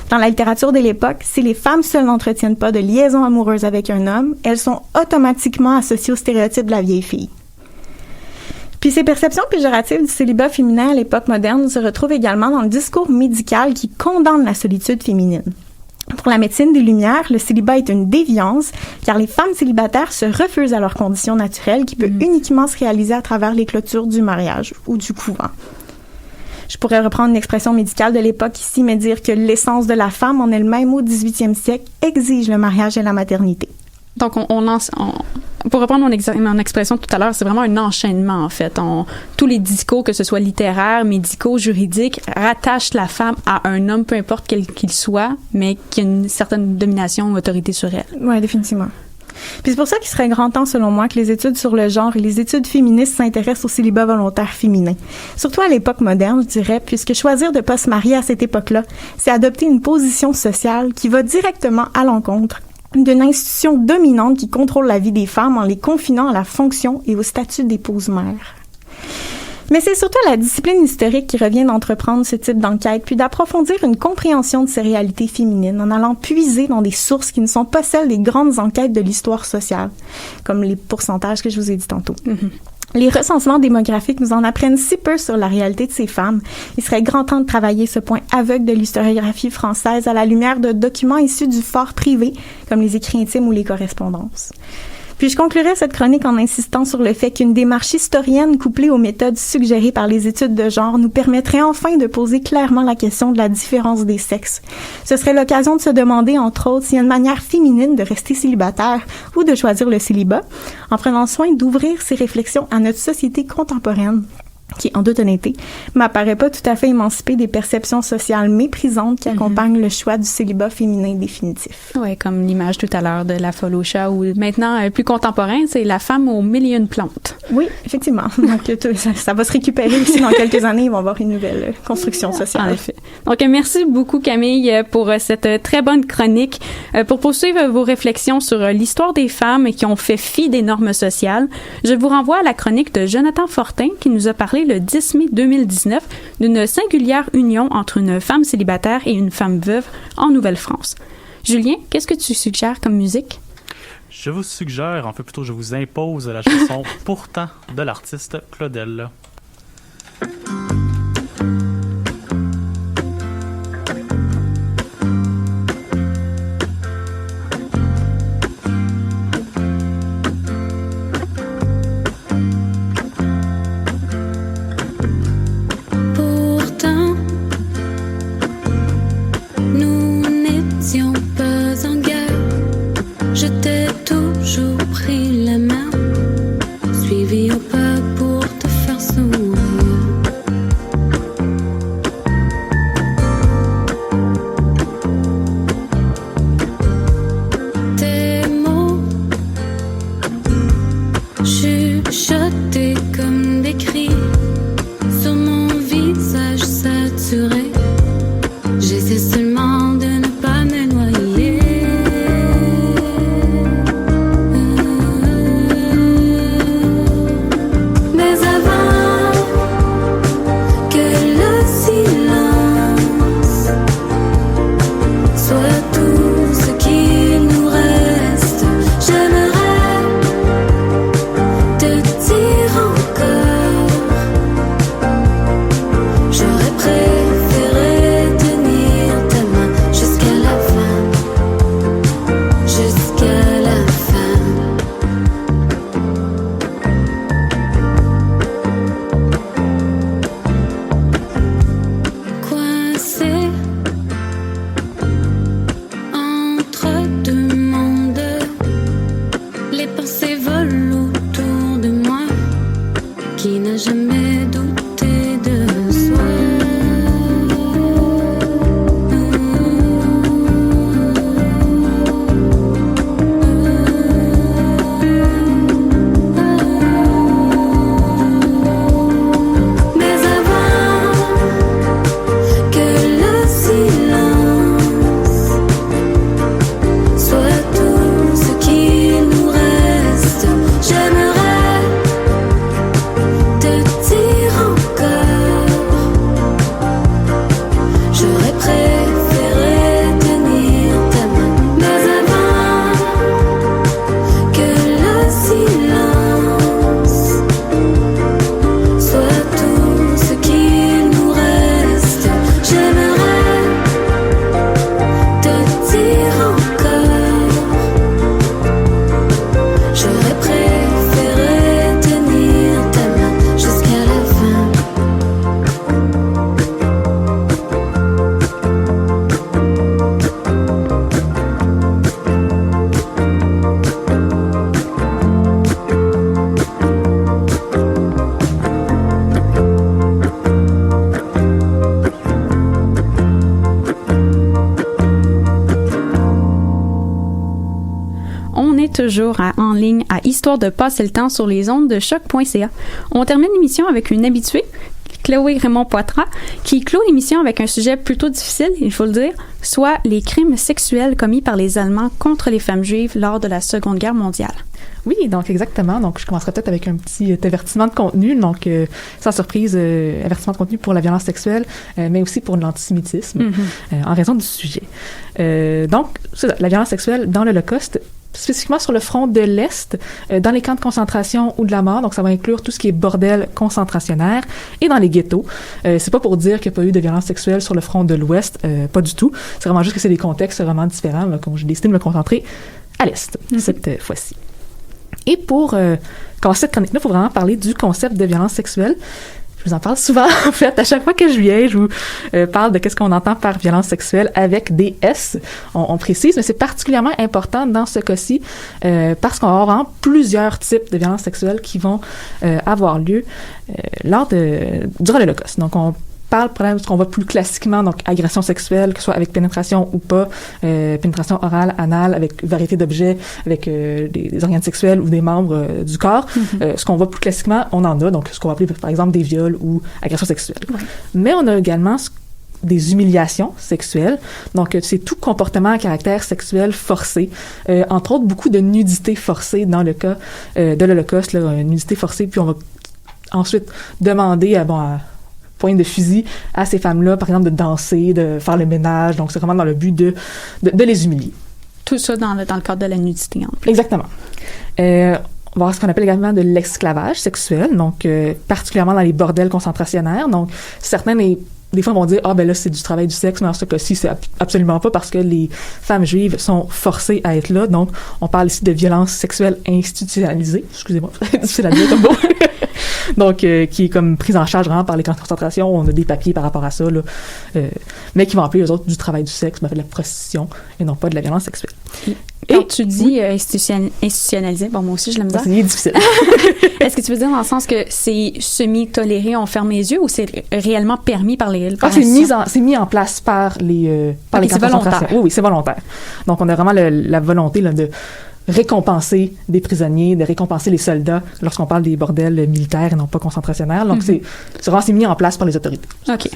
Dans la littérature de l'époque, si les femmes seules n'entretiennent pas de liaison amoureuse avec un homme, elles sont automatiquement associées au stéréotype de la vieille fille. Puis ces perceptions péjoratives du célibat féminin à l'époque moderne se retrouvent également dans le discours médical qui condamne la solitude féminine. Pour la médecine des Lumières, le célibat est une déviance, car les femmes célibataires se refusent à leur condition naturelle qui peut uniquement se réaliser à travers les clôtures du mariage ou du couvent. Je pourrais reprendre une expression médicale de l'époque ici, mais dire que l'essence de la femme en elle-même au 18e siècle exige le mariage et la maternité. Donc, pour reprendre mon expression tout à l'heure, c'est vraiment un enchaînement, en fait. Tous les discours, que ce soit littéraires, médicaux, juridiques, rattachent la femme à un homme, peu importe quel qu'il soit, mais qui a une certaine domination ou autorité sur elle. Oui, définitivement. Puis c'est pour ça qu'il serait grand temps, selon moi, que les études sur le genre et les études féministes s'intéressent au célibat volontaire féminin. Surtout à l'époque moderne, je dirais, puisque choisir de ne pas se marier à cette époque-là, c'est adopter une position sociale qui va directement à l'encontre d'une institution dominante qui contrôle la vie des femmes en les confinant à la fonction et au statut d'épouse-mère. Mais c'est surtout la discipline historique qui revient d'entreprendre ce type d'enquête, puis d'approfondir une compréhension de ces réalités féminines en allant puiser dans des sources qui ne sont pas celles des grandes enquêtes de l'histoire sociale, comme les pourcentages que je vous ai dit tantôt. Mm-hmm. Les recensements démographiques nous en apprennent si peu sur la réalité de ces femmes. Il serait grand temps de travailler ce point aveugle de l'historiographie française à la lumière de documents issus du fort privé, comme les écrits intimes ou les correspondances. Puis je conclurai cette chronique en insistant sur le fait qu'une démarche historienne couplée aux méthodes suggérées par les études de genre nous permettrait enfin de poser clairement la question de la différence des sexes. Ce serait l'occasion de se demander, entre autres, s'il y a une manière féminine de rester célibataire ou de choisir le célibat, en prenant soin d'ouvrir ces réflexions à notre société contemporaine, qui, en toute honnêteté, m'apparaît pas tout à fait émancipée des perceptions sociales méprisantes qui accompagnent le choix du célibat féminin définitif. Oui, comme l'image tout à l'heure de la folle au chat, ou maintenant, plus contemporain, c'est la femme aux mille et une plantes. Oui, effectivement. Donc, ça va se récupérer aussi dans quelques années. Ils vont avoir une nouvelle construction sociale. En effet. Donc, merci beaucoup, Camille, pour cette très bonne chronique. Pour poursuivre vos réflexions sur l'histoire des femmes qui ont fait fi des normes sociales, je vous renvoie à la chronique de Jonathan Fortin qui nous a parlé le 10 mai 2019 d'une singulière union entre une femme célibataire et une femme veuve en Nouvelle-France. Julien, qu'est-ce que tu suggères comme musique? Je vous suggère, en fait plutôt je vous impose la chanson « Pourtant » de l'artiste Claudel. Toujours en ligne à Histoire de passer le temps sur les ondes de choc.ca. On termine l'émission avec une habituée, Chloé Raymond-Poitras, qui clôt l'émission avec un sujet plutôt difficile, il faut le dire, soit les crimes sexuels commis par les Allemands contre les femmes juives lors de la Seconde Guerre mondiale. Oui, donc exactement. Donc, je commencerai peut-être avec un petit avertissement de contenu. Donc, sans surprise, avertissement de contenu pour la violence sexuelle, mais aussi pour l'antisémitisme, en raison du sujet. Donc, c'est ça, la violence sexuelle dans l'Holocauste. spécifiquement sur le front de l'Est, dans les camps de concentration ou de la mort. Donc, ça va inclure tout ce qui est bordel concentrationnaire et dans les ghettos. C'est pas pour dire qu'il n'y a pas eu de violence sexuelle sur le front de l'Ouest, pas du tout. C'est vraiment juste que c'est des contextes vraiment différents. Là, comme j'ai décidé de me concentrer à l'Est cette fois-ci. Et pour commencer cette chronique-là, il faut vraiment parler du concept de violence sexuelle. Je vous en parle souvent, en fait. À chaque fois que je viens, je vous parle de qu'est-ce qu'on entend par violence sexuelle avec des S. On précise, mais c'est particulièrement important dans ce cas-ci parce qu'on va avoir vraiment plusieurs types de violences sexuelles qui vont avoir lieu durant l'Holocauste. Donc, on parle de ce qu'on voit plus classiquement, donc agression sexuelle, que ce soit avec pénétration ou pas, pénétration orale, anale, avec variété d'objets, avec des organes sexuels ou des membres du corps. Ce qu'on voit plus classiquement, on en a, donc ce qu'on va appeler par exemple des viols ou agressions sexuelles. Mais on a également des humiliations sexuelles. Donc, c'est tout comportement à caractère sexuel forcé. Entre autres, beaucoup de nudité forcée dans le cas de l'Holocauste, une nudité forcée, puis on va ensuite demander à point de fusil à ces femmes-là, par exemple, de danser, de faire le ménage. Donc, c'est vraiment dans le but de les humilier. Tout ça dans le cadre de la nudité, en plus. Exactement. On va voir ce qu'on appelle également de l'esclavage sexuel, donc particulièrement dans les bordels concentrationnaires. Donc, certains des fois, vont dire « Ah, ben là, c'est du travail du sexe », mais dans ce cas-ci, c'est absolument pas parce que les femmes juives sont forcées à être là. Donc, on parle ici de violence sexuelle institutionnalisée. Excusez-moi, c'est difficile à dire comme mot. Donc, qui est comme prise en charge vraiment par les camps de concentration. On a des papiers par rapport à ça, là, mais qui vont appeler, eux autres, du travail du sexe, mais de la prostitution, et non pas de la violence sexuelle. Quand tu dis institutionnalisé, bon, moi aussi, je l'aime bien. C'est difficile. Est-ce que tu veux dire dans le sens que c'est semi-toléré, on ferme les yeux, ou c'est réellement permis par les... C'est mis en place par les camps de concentration. Oui, c'est volontaire. Donc, on a vraiment la volonté là, de récompenser des prisonniers, de récompenser les soldats lorsqu'on parle des bordels militaires et non pas concentrationnaires. Donc, c'est vraiment mis en place par les autorités. OK.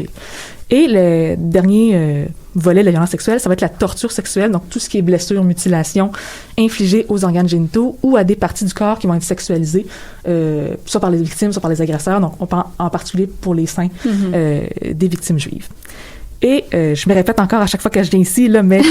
Et le dernier volet de la violence sexuelle, ça va être la torture sexuelle, donc tout ce qui est blessure, mutilation infligée aux organes génitaux ou à des parties du corps qui vont être sexualisées, soit par les victimes, soit par les agresseurs. Donc, on parle en particulier pour les seins des victimes juives. Et je me répète encore à chaque fois que je viens ici, là, mais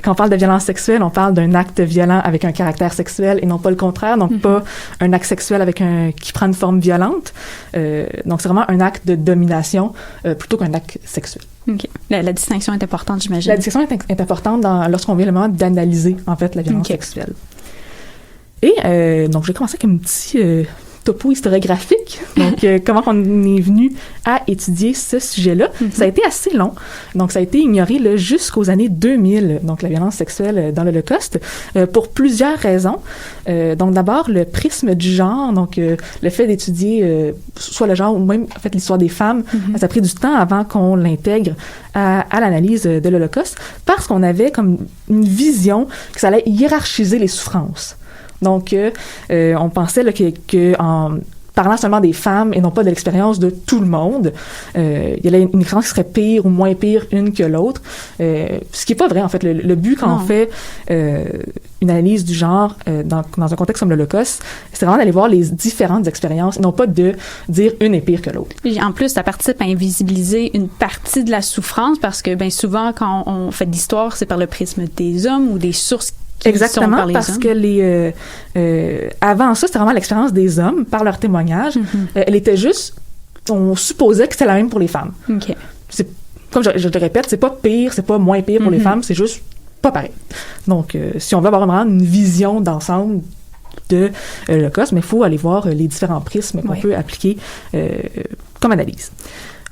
quand on parle de violence sexuelle, on parle d'un acte violent avec un caractère sexuel et non pas le contraire, donc pas un acte sexuel qui prend une forme violente. Donc, c'est vraiment un acte de domination plutôt qu'un acte sexuel. OK. La distinction est importante, j'imagine. La distinction est importante lorsqu'on vient le moment d'analyser, en fait, la violence sexuelle. Et donc, je vais commencer avec un petit topo historiographique. Donc, comment on est venu à étudier ce sujet-là. Ça a été assez long. Donc, ça a été ignoré là, jusqu'aux années 2000, donc la violence sexuelle dans l'Holocauste, pour plusieurs raisons. Donc, d'abord, le prisme du genre, donc le fait d'étudier soit le genre ou même, en fait, l'histoire des femmes, ça a pris du temps avant qu'on l'intègre à l'analyse de l'Holocauste, parce qu'on avait comme une vision que ça allait hiérarchiser les souffrances. Donc, on pensait là, que en parlant seulement des femmes et non pas de l'expérience de tout le monde, il y a une expérience qui serait pire ou moins pire une que l'autre. Ce qui est pas vrai, en fait. Le but quand on fait une analyse du genre dans un contexte comme l'Holocauste, c'est vraiment d'aller voir les différentes expériences et non pas de dire une est pire que l'autre. Et en plus, ça participe à invisibiliser une partie de la souffrance parce que bien souvent, quand on fait de l'histoire, c'est par le prisme des hommes ou des sources Exactement, parce que avant ça, c'était vraiment l'expérience des hommes par leur témoignage. Elle était juste, on supposait que c'était la même pour les femmes. Okay. C'est, comme je te répète, c'est pas pire, c'est pas moins pire pour les femmes, c'est juste pas pareil. Donc, si on veut avoir vraiment une vision d'ensemble de l'Holocauste, mais il faut aller voir les différents prismes qu'on peut appliquer comme analyse.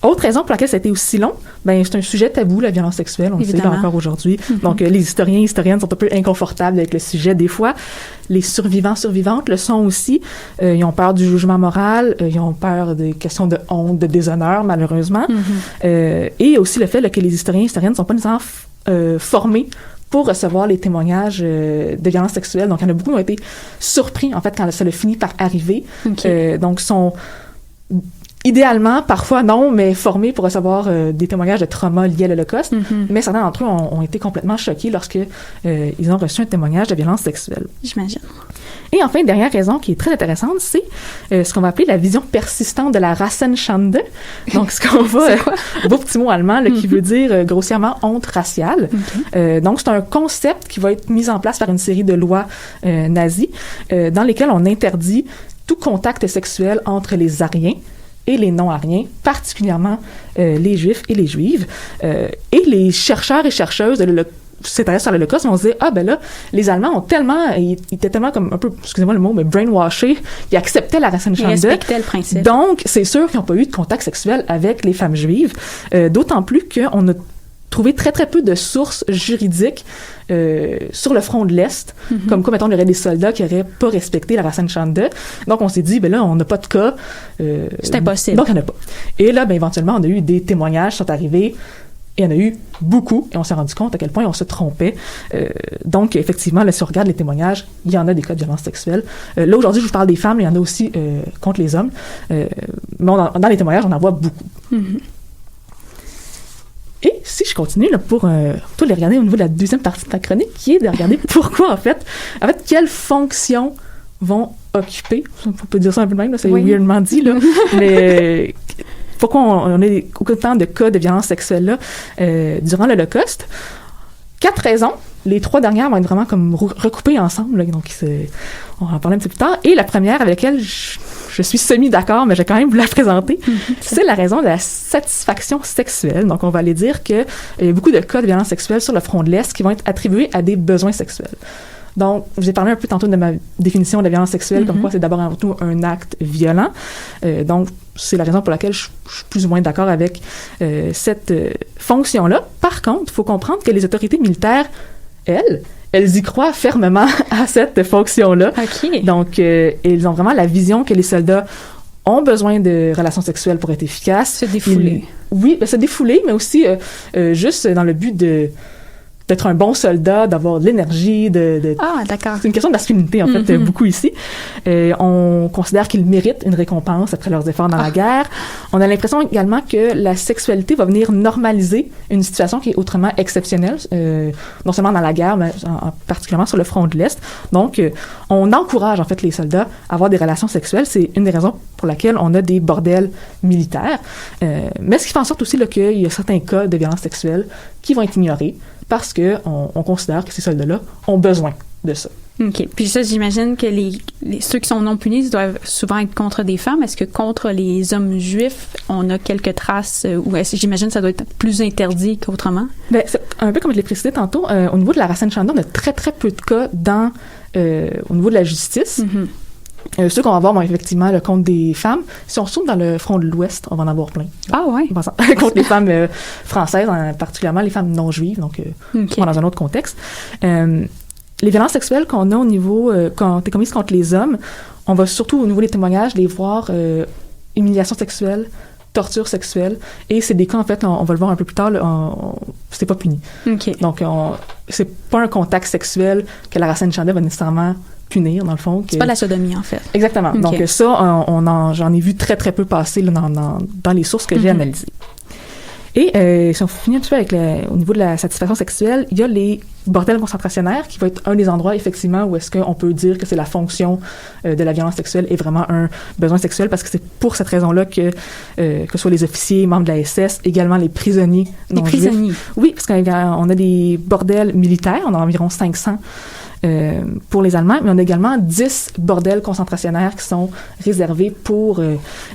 Autre raison pour laquelle ça a été aussi long, ben c'est un sujet tabou, la violence sexuelle, on le sait encore aujourd'hui. Donc, les historiens et historiennes sont un peu inconfortables avec le sujet des fois. Les survivantes le sont aussi. Ils ont peur du jugement moral, ils ont peur des questions de honte, de déshonneur, malheureusement. Et aussi le fait là, que les historiens et historiennes ne sont pas nécessairement formés pour recevoir les témoignages de violences sexuelles. Donc, il y en a beaucoup qui ont été surpris, en fait, quand ça a fini par arriver. Donc, idéalement, parfois non, mais formés pour recevoir des témoignages de trauma liés à l'Holocauste. Mais certains d'entre eux ont été complètement choqués lorsque ils ont reçu un témoignage de violence sexuelle. J'imagine. Et enfin, une dernière raison qui est très intéressante, c'est ce qu'on va appeler la vision persistante de la Rassenschande. Donc, ce qu'on va... beau petit mot allemand là, qui veut dire grossièrement honte raciale. Donc, c'est un concept qui va être mis en place par une série de lois nazies dans lesquelles on interdit tout contact sexuel entre les Aryens et les non-Aryens, particulièrement les Juifs et les Juives. Et les chercheurs et chercheuses c'est-à-dire sur l'Holocauste, on se dit, ah ben là, les Allemands ils étaient tellement comme un peu, excusez-moi le mot, mais brainwashés, ils acceptaient la Rassenschande. Ils respectaient le principe. Donc, c'est sûr qu'ils n'ont pas eu de contact sexuel avec les femmes juives, d'autant plus qu'on a trouvé très, très peu de sources juridiques sur le front de l'Est, comme quoi, mettons, il y aurait des soldats qui n'auraient pas respecté la Rassenschande. Donc, on s'est dit, ben là, on n'a pas de cas. C'est impossible. Donc, il n'y en a pas. Et là, ben éventuellement, on a eu des témoignages qui sont arrivés. Il y en a eu beaucoup, et on s'est rendu compte à quel point on se trompait. Donc, effectivement, là, si on regarde les témoignages, il y en a des cas de violence sexuelle. Là, aujourd'hui, je vous parle des femmes, mais il y en a aussi contre les hommes. Mais dans les témoignages, on en voit beaucoup. Et si je continue là, pour les regarder au niveau de la deuxième partie de la chronique, qui est de regarder pourquoi, en fait, quelles fonctions vont occuper, on peut dire ça un peu de même, là, c'est weirdement dit, là, mais... Pourquoi on a autant de cas de violence sexuelle là durant l'Holocauste? 4 raisons. Les 3 dernières vont être vraiment comme recoupées ensemble. Là, donc, on va en parler un petit peu plus tard. Et la première avec laquelle je suis semi-d'accord, mais je vais quand même vous la présenter, c'est la raison de la satisfaction sexuelle. Donc, on va aller dire qu'il y a beaucoup de cas de violence sexuelle sur le front de l'Est qui vont être attribués à des besoins sexuels. Donc, je vous ai parlé un peu tantôt de ma définition de la violence sexuelle, comme quoi c'est d'abord avant tout un acte violent. Donc, c'est la raison pour laquelle je suis plus ou moins d'accord avec cette fonction-là. Par contre, il faut comprendre que les autorités militaires, elles y croient fermement à cette fonction-là. Okay. Donc, ils ont vraiment la vision que les soldats ont besoin de relations sexuelles pour être efficaces. Se défouler. Oui, se défouler, mais aussi juste dans le but d'être un bon soldat, d'avoir de l'énergie, Ah, d'accord. C'est une question de masculinité, en fait, beaucoup ici. On considère qu'ils méritent une récompense après leurs efforts dans la guerre. On a l'impression également que la sexualité va venir normaliser une situation qui est autrement exceptionnelle, non seulement dans la guerre, mais particulièrement sur le front de l'Est. Donc, on encourage, en fait, les soldats à avoir des relations sexuelles. C'est une des raisons pour laquelle on a des bordels militaires. Mais ce qui fait en sorte aussi là, qu'il y a certains cas de violence sexuelle qui vont être ignorés, parce qu'on considère que ces soldats-là ont besoin de ça. OK. Puis ça, j'imagine que ceux qui sont non punis doivent souvent être contre des femmes. Est-ce que contre les hommes juifs, on a quelques traces, ou j'imagine que ça doit être plus interdit qu'autrement? Bien, c'est un peu comme je l'ai précisé tantôt, au niveau de la Rassenschande, on a très, très peu de cas au niveau de la justice. Ceux qu'on va voir, effectivement, le contre des femmes. Si on se trouve dans le front de l'Ouest, on va en avoir plein. Ah ouais? Contre les femmes françaises, particulièrement les femmes non juives, donc dans un autre contexte. Les violences sexuelles qu'on a au niveau, quand t'es commises contre les hommes, on va surtout au niveau des témoignages les voir humiliation sexuelle, torture sexuelle, et c'est des cas, en fait, on va le voir un peu plus tard, c'est pas puni. Okay. Donc, c'est pas un contact sexuel que la Rassenschande va nécessairement punir, dans le fond. C'est pas la sodomie, en fait. Exactement. Okay. Donc ça, j'en ai vu très, très peu passer là, dans les sources que j'ai analysées. Et si on finit un petit peu avec au niveau de la satisfaction sexuelle, il y a les bordels concentrationnaires, qui va être un des endroits, effectivement, où est-ce qu'on peut dire que c'est la fonction de la violence sexuelle est vraiment un besoin sexuel, parce que c'est pour cette raison-là que ce soit les officiers, membres de la SS, également les prisonniers non-juifs. Les prisonniers? Oui, parce qu'on a des bordels militaires, on a environ 500 pour les Allemands, mais on a également 10 bordels concentrationnaires qui sont réservés pour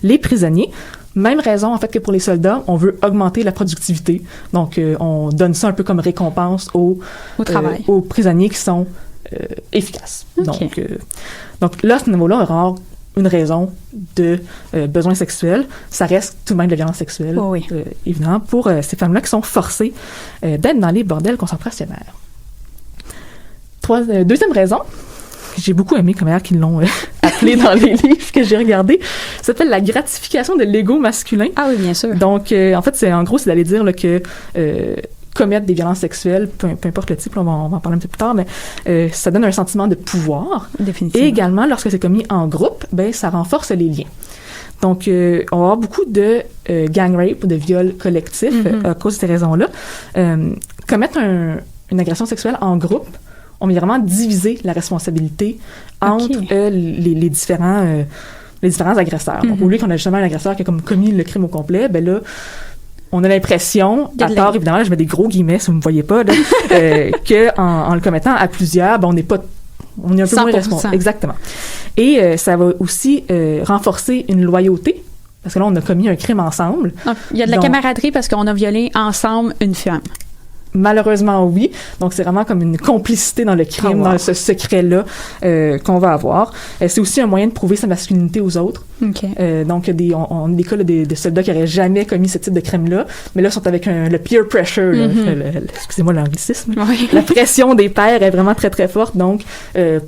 les prisonniers. Même raison, en fait, que pour les soldats, on veut augmenter la productivité. Donc, on donne ça un peu comme récompense aux prisonniers qui sont efficaces. Okay. Donc là, à ce niveau-là, on va avoir une raison de besoin sexuel. Ça reste tout de même de la violence sexuelle, évidemment, pour ces femmes-là qui sont forcées d'être dans les bordels concentrationnaires. Deuxième raison, j'ai beaucoup aimé comment qu'ils l'ont appelé dans les livres que j'ai regardés, ça s'appelle la gratification de l'ego masculin. Ah oui, bien sûr. Donc, en fait, c'est d'aller dire là, que commettre des violences sexuelles, peu importe le type, là, on va en parler un peu plus tard, mais ça donne un sentiment de pouvoir. Définitivement. Et également, lorsque c'est commis en groupe, ben ça renforce les liens. Donc, on va avoir beaucoup de gang rape ou de viols collectifs à cause de ces raisons-là. Commettre une agression sexuelle en groupe, on va vraiment diviser la responsabilité entre les différents agresseurs. Donc, au lieu qu'on a justement un agresseur qui a comme commis le crime au complet, ben là, on a l'impression, à tort, évidemment, là, je mets des gros guillemets si vous ne me voyez pas, là, qu'en le commettant à plusieurs, ben, on est un peu moins responsable. Exactement. Et ça va aussi renforcer une loyauté, parce que là, on a commis un crime ensemble. Donc, il y a de la camaraderie parce qu'on a violé ensemble une femme. Malheureusement, oui. Donc, c'est vraiment comme une complicité dans le crime, dans ce secret-là qu'on va avoir. C'est aussi un moyen de prouver sa masculinité aux autres. Donc, on a des cas là, de soldats qui n'auraient jamais commis ce type de crime-là, mais là, sont avec le peer pressure. Là, excusez-moi l'anglicisme. Oui. La pression des pairs est vraiment très, très forte. Donc,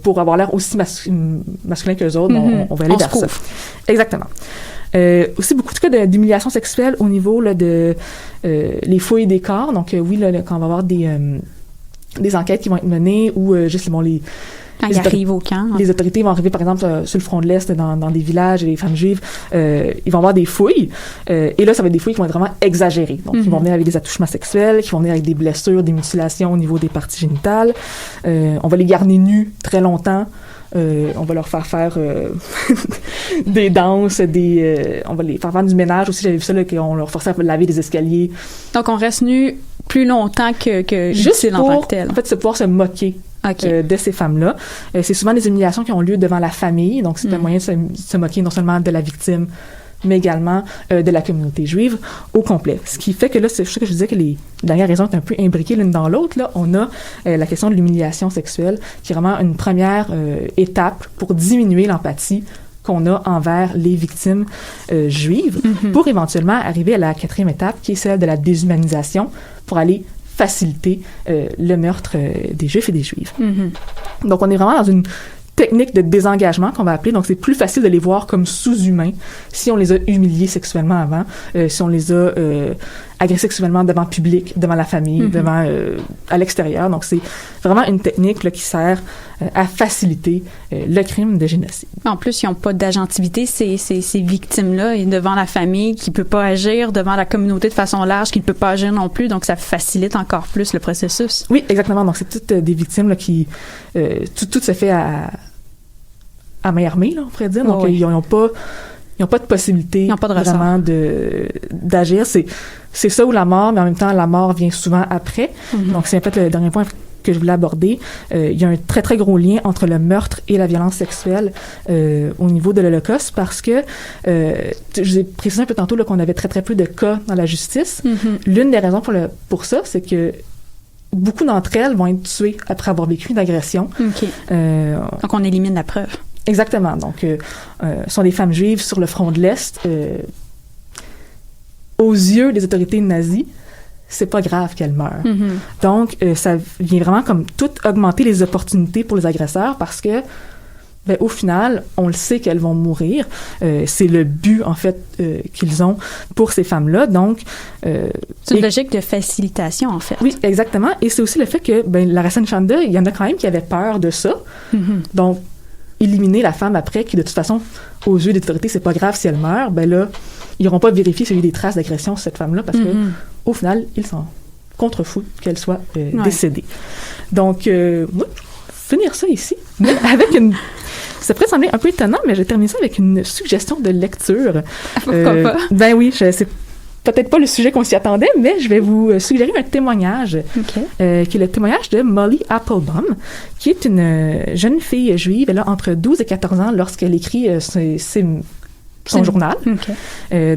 pour avoir l'air aussi masculin qu'eux autres, on va aller vers ça. Exactement. Aussi beaucoup de cas d'humiliation sexuelle au niveau là, de les fouilles des corps. Donc oui, là, quand on va avoir des enquêtes qui vont être menées ou juste quand ils arrivent au camp. Les autorités vont arriver, par exemple, sur le front de l'Est, dans des villages, et les femmes juives, ils vont avoir des fouilles. Et là, ça va être des fouilles qui vont être vraiment exagérées. Donc, ils vont venir avec des attouchements sexuels, qui vont venir avec des blessures, des mutilations au niveau des parties génitales. On va les garder nus très longtemps. On va leur faire des danses, on va les faire du ménage aussi. J'avais vu ça, là, qu'on leur forçait à laver des escaliers. Donc, on reste nu plus longtemps que juste pour, en fait, pouvoir se moquer de ces femmes-là. C'est souvent des humiliations qui ont lieu devant la famille. Donc, c'est un moyen de se moquer non seulement de la victime, mais également de la communauté juive au complet. Ce qui fait que là, c'est ce que je disais que les dernières raisons sont un peu imbriquées l'une dans l'autre. Là, on a la question de l'humiliation sexuelle, qui est vraiment une première étape pour diminuer l'empathie qu'on a envers les victimes juives, pour éventuellement arriver à la 4e étape, qui est celle de la déshumanisation, pour aller faciliter le meurtre des Juifs et des Juives. Donc, on est vraiment dans une technique de désengagement qu'on va appeler. Donc, c'est plus facile de les voir comme sous-humains si on les a humiliés sexuellement avant, si on les a agressés sexuellement devant le public, devant la famille, devant à l'extérieur. Donc, c'est vraiment une technique là, qui sert à faciliter le crime de génocide. En plus, ils n'ont pas d'agentivité, ces victimes-là, et devant la famille qui ne peut pas agir, devant la communauté de façon large qui ne peut pas agir non plus. Donc, ça facilite encore plus le processus. Oui, exactement. Donc, c'est toutes des victimes là, qui... tout se fait à main armée, là, on pourrait dire. Donc, ils n'ont pas de possibilité vraiment d'agir. C'est ça ou la mort, mais en même temps, la mort vient souvent après. Donc, c'est en fait le dernier point que je voulais aborder. Il y a un très, très gros lien entre le meurtre et la violence sexuelle au niveau de l'Holocauste, parce que, je vous ai précisé un peu tantôt là, qu'on avait très, très peu de cas dans la justice. L'une des raisons pour ça, c'est que beaucoup d'entre elles vont être tuées après avoir vécu une agression. Donc, on élimine la preuve. Exactement. Donc, ce sont des femmes juives sur le front de l'Est. Aux yeux des autorités nazies, c'est pas grave qu'elles meurent. Donc, ça vient vraiment comme tout augmenter les opportunités pour les agresseurs, parce que, ben, au final, on le sait qu'elles vont mourir. C'est le but, en fait, qu'ils ont pour ces femmes-là. Donc, c'est une logique de facilitation, en fait. Oui, exactement. Et c'est aussi le fait que, ben, la Rassan Chanda, il y en a quand même qui avaient peur de ça. Donc, éliminer la femme après, qui de toute façon, aux yeux des autorités, c'est pas grave si elle meurt, ben là, ils n'auront pas vérifié s'il y a eu des traces d'agression sur cette femme-là, parce que au final, ils s'en contrefoutent qu'elle soit décédée. Donc, moi, finir ça ici, mais avec une... Ça pourrait sembler un peu étonnant, mais j'ai terminé ça avec une suggestion de lecture. Pourquoi pas? Ben oui, c'est peut-être pas le sujet qu'on s'y attendait, mais je vais vous suggérer un témoignage, qui est le témoignage de Molly Applebaum, qui est une jeune fille juive. Elle a entre 12 et 14 ans lorsqu'elle écrit son journal.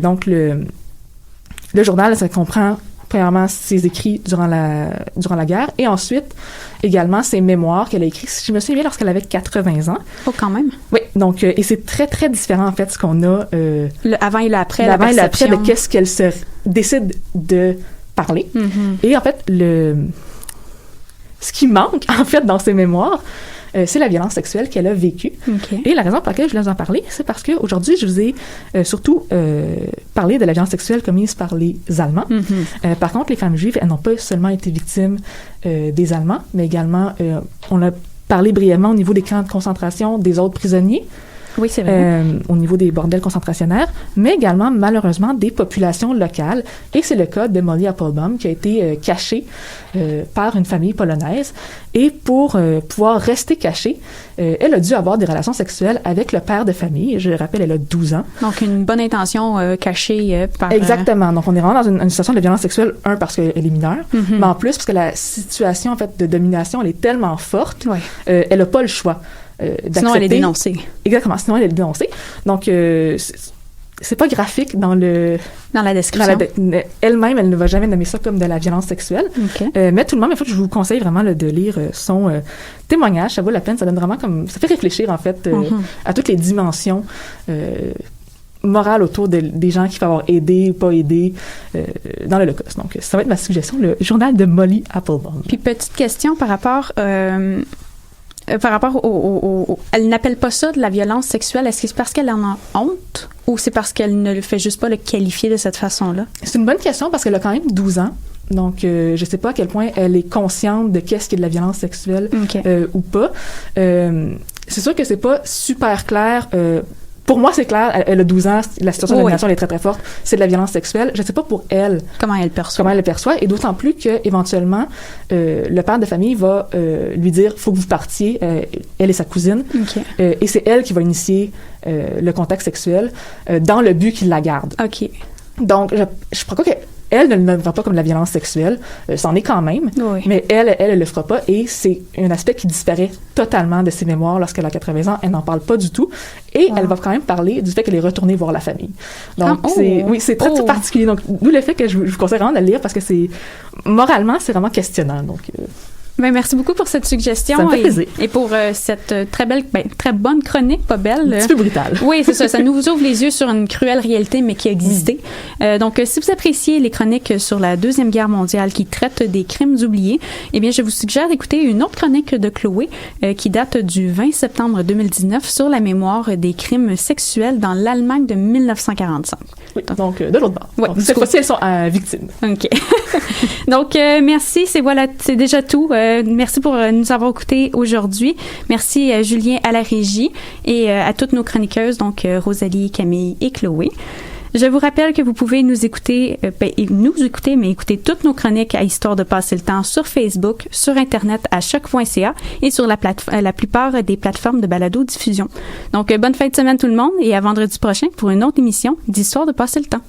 Donc, le journal, ça comprend premièrement ses écrits durant la guerre, et ensuite également ses mémoires qu'elle a écrits, si je me souviens bien, lorsqu'elle avait 80 ans. Oh, quand même. Oui, donc, et c'est très, très différent, en fait, ce qu'on a... le avant et l'après, l'avant et l'après de qu'est-ce qu'elle se décide de parler. Et en fait, ce qui manque, en fait, dans ses mémoires, c'est la violence sexuelle qu'elle a vécue. Et la raison pour laquelle je voulais en parler, c'est parce qu'aujourd'hui, je vous ai surtout parlé de la violence sexuelle commise par les Allemands. Par contre, les femmes juives, elles n'ont pas seulement été victimes des Allemands, mais également, on a parlé brièvement au niveau des camps de concentration des autres prisonniers. Oui, c'est vrai. Au niveau des bordels concentrationnaires, mais également, malheureusement, des populations locales. Et c'est le cas de Molly Applebaum, qui a été cachée par une famille polonaise. Et pour pouvoir rester cachée, elle a dû avoir des relations sexuelles avec le père de famille. Je rappelle, elle a 12 ans. Donc, une bonne intention cachée par... Exactement. Donc, on est vraiment dans une situation de violence sexuelle, parce qu'elle est mineure, mais en plus, parce que la situation, en fait, de domination, elle est tellement forte, elle n'a pas le choix d'accepter. Sinon, elle est dénoncée. Exactement. Sinon, elle est dénoncée. Donc, c'est pas graphique dans la description. Elle-même, elle ne va jamais nommer ça comme de la violence sexuelle. Okay. Mais tout le monde, en fait, je vous conseille vraiment de lire son témoignage. Ça vaut la peine. Ça donne vraiment ça fait réfléchir, en fait, à toutes les dimensions morales autour des gens qui peuvent avoir aidé ou pas aidé dans l'Holocauste. Donc, ça va être ma suggestion, le journal de Molly Applebaum. Puis, petite question par rapport elle n'appelle pas ça de la violence sexuelle. Est-ce que c'est parce qu'elle en a honte ou c'est parce qu'elle ne fait juste pas le qualifier de cette façon-là? C'est une bonne question parce qu'elle a quand même 12 ans. Donc, je sais pas à quel point elle est consciente de qu'est-ce qui est de la violence sexuelle ou pas. C'est sûr que c'est pas super clair. Pour moi, c'est clair, elle a 12 ans, la situation de domination elle est très, très forte. C'est de la violence sexuelle. Je ne sais pas pour elle. Comment elle le perçoit. Et d'autant plus qu'éventuellement, le père de famille va lui dire, faut que vous partiez, elle et sa cousine. Et c'est elle qui va initier le contact sexuel dans le but qu'il la garde. OK. Donc, je crois qu'elle ne le voit pas comme de la violence sexuelle. C'en est quand même. Oui. Mais elle le fera pas. Et c'est un aspect qui disparaît totalement de ses mémoires lorsqu'elle a 80 ans. Elle n'en parle pas du tout. Et elle va quand même parler du fait qu'elle est retournée voir la famille. Donc, c'est très, très particulier. Donc, d'où le fait que je vous conseille vraiment de le lire parce que moralement, c'est vraiment questionnant. Donc, Ben, merci beaucoup pour cette suggestion. Ça me fait plaisir. Et pour cette très bonne chronique, pas belle. Un petit peu brutale. Oui, c'est ça. Ça nous ouvre les yeux sur une cruelle réalité, mais qui a existé. Donc, si vous appréciez les chroniques sur la Deuxième Guerre mondiale qui traitent des crimes oubliés, eh bien, je vous suggère d'écouter une autre chronique de Chloé qui date du 20 septembre 2019 sur la mémoire des crimes sexuels dans l'Allemagne de 1945. Oui, donc de l'autre bord. Ouais, donc, cette fois-ci, elles sont victimes. OK. Donc, merci. C'est déjà tout. Merci pour nous avoir écoutés aujourd'hui. Merci à Julien à la régie et à toutes nos chroniqueuses, donc Rosalie, Camille et Chloé. Je vous rappelle que vous pouvez nous écouter, mais écouter toutes nos chroniques à Histoire de passer le temps sur Facebook, sur Internet à choc.ca et sur la plupart des plateformes de balado-diffusion. Donc, bonne fin de semaine tout le monde et à vendredi prochain pour une autre émission d'Histoire de passer le temps.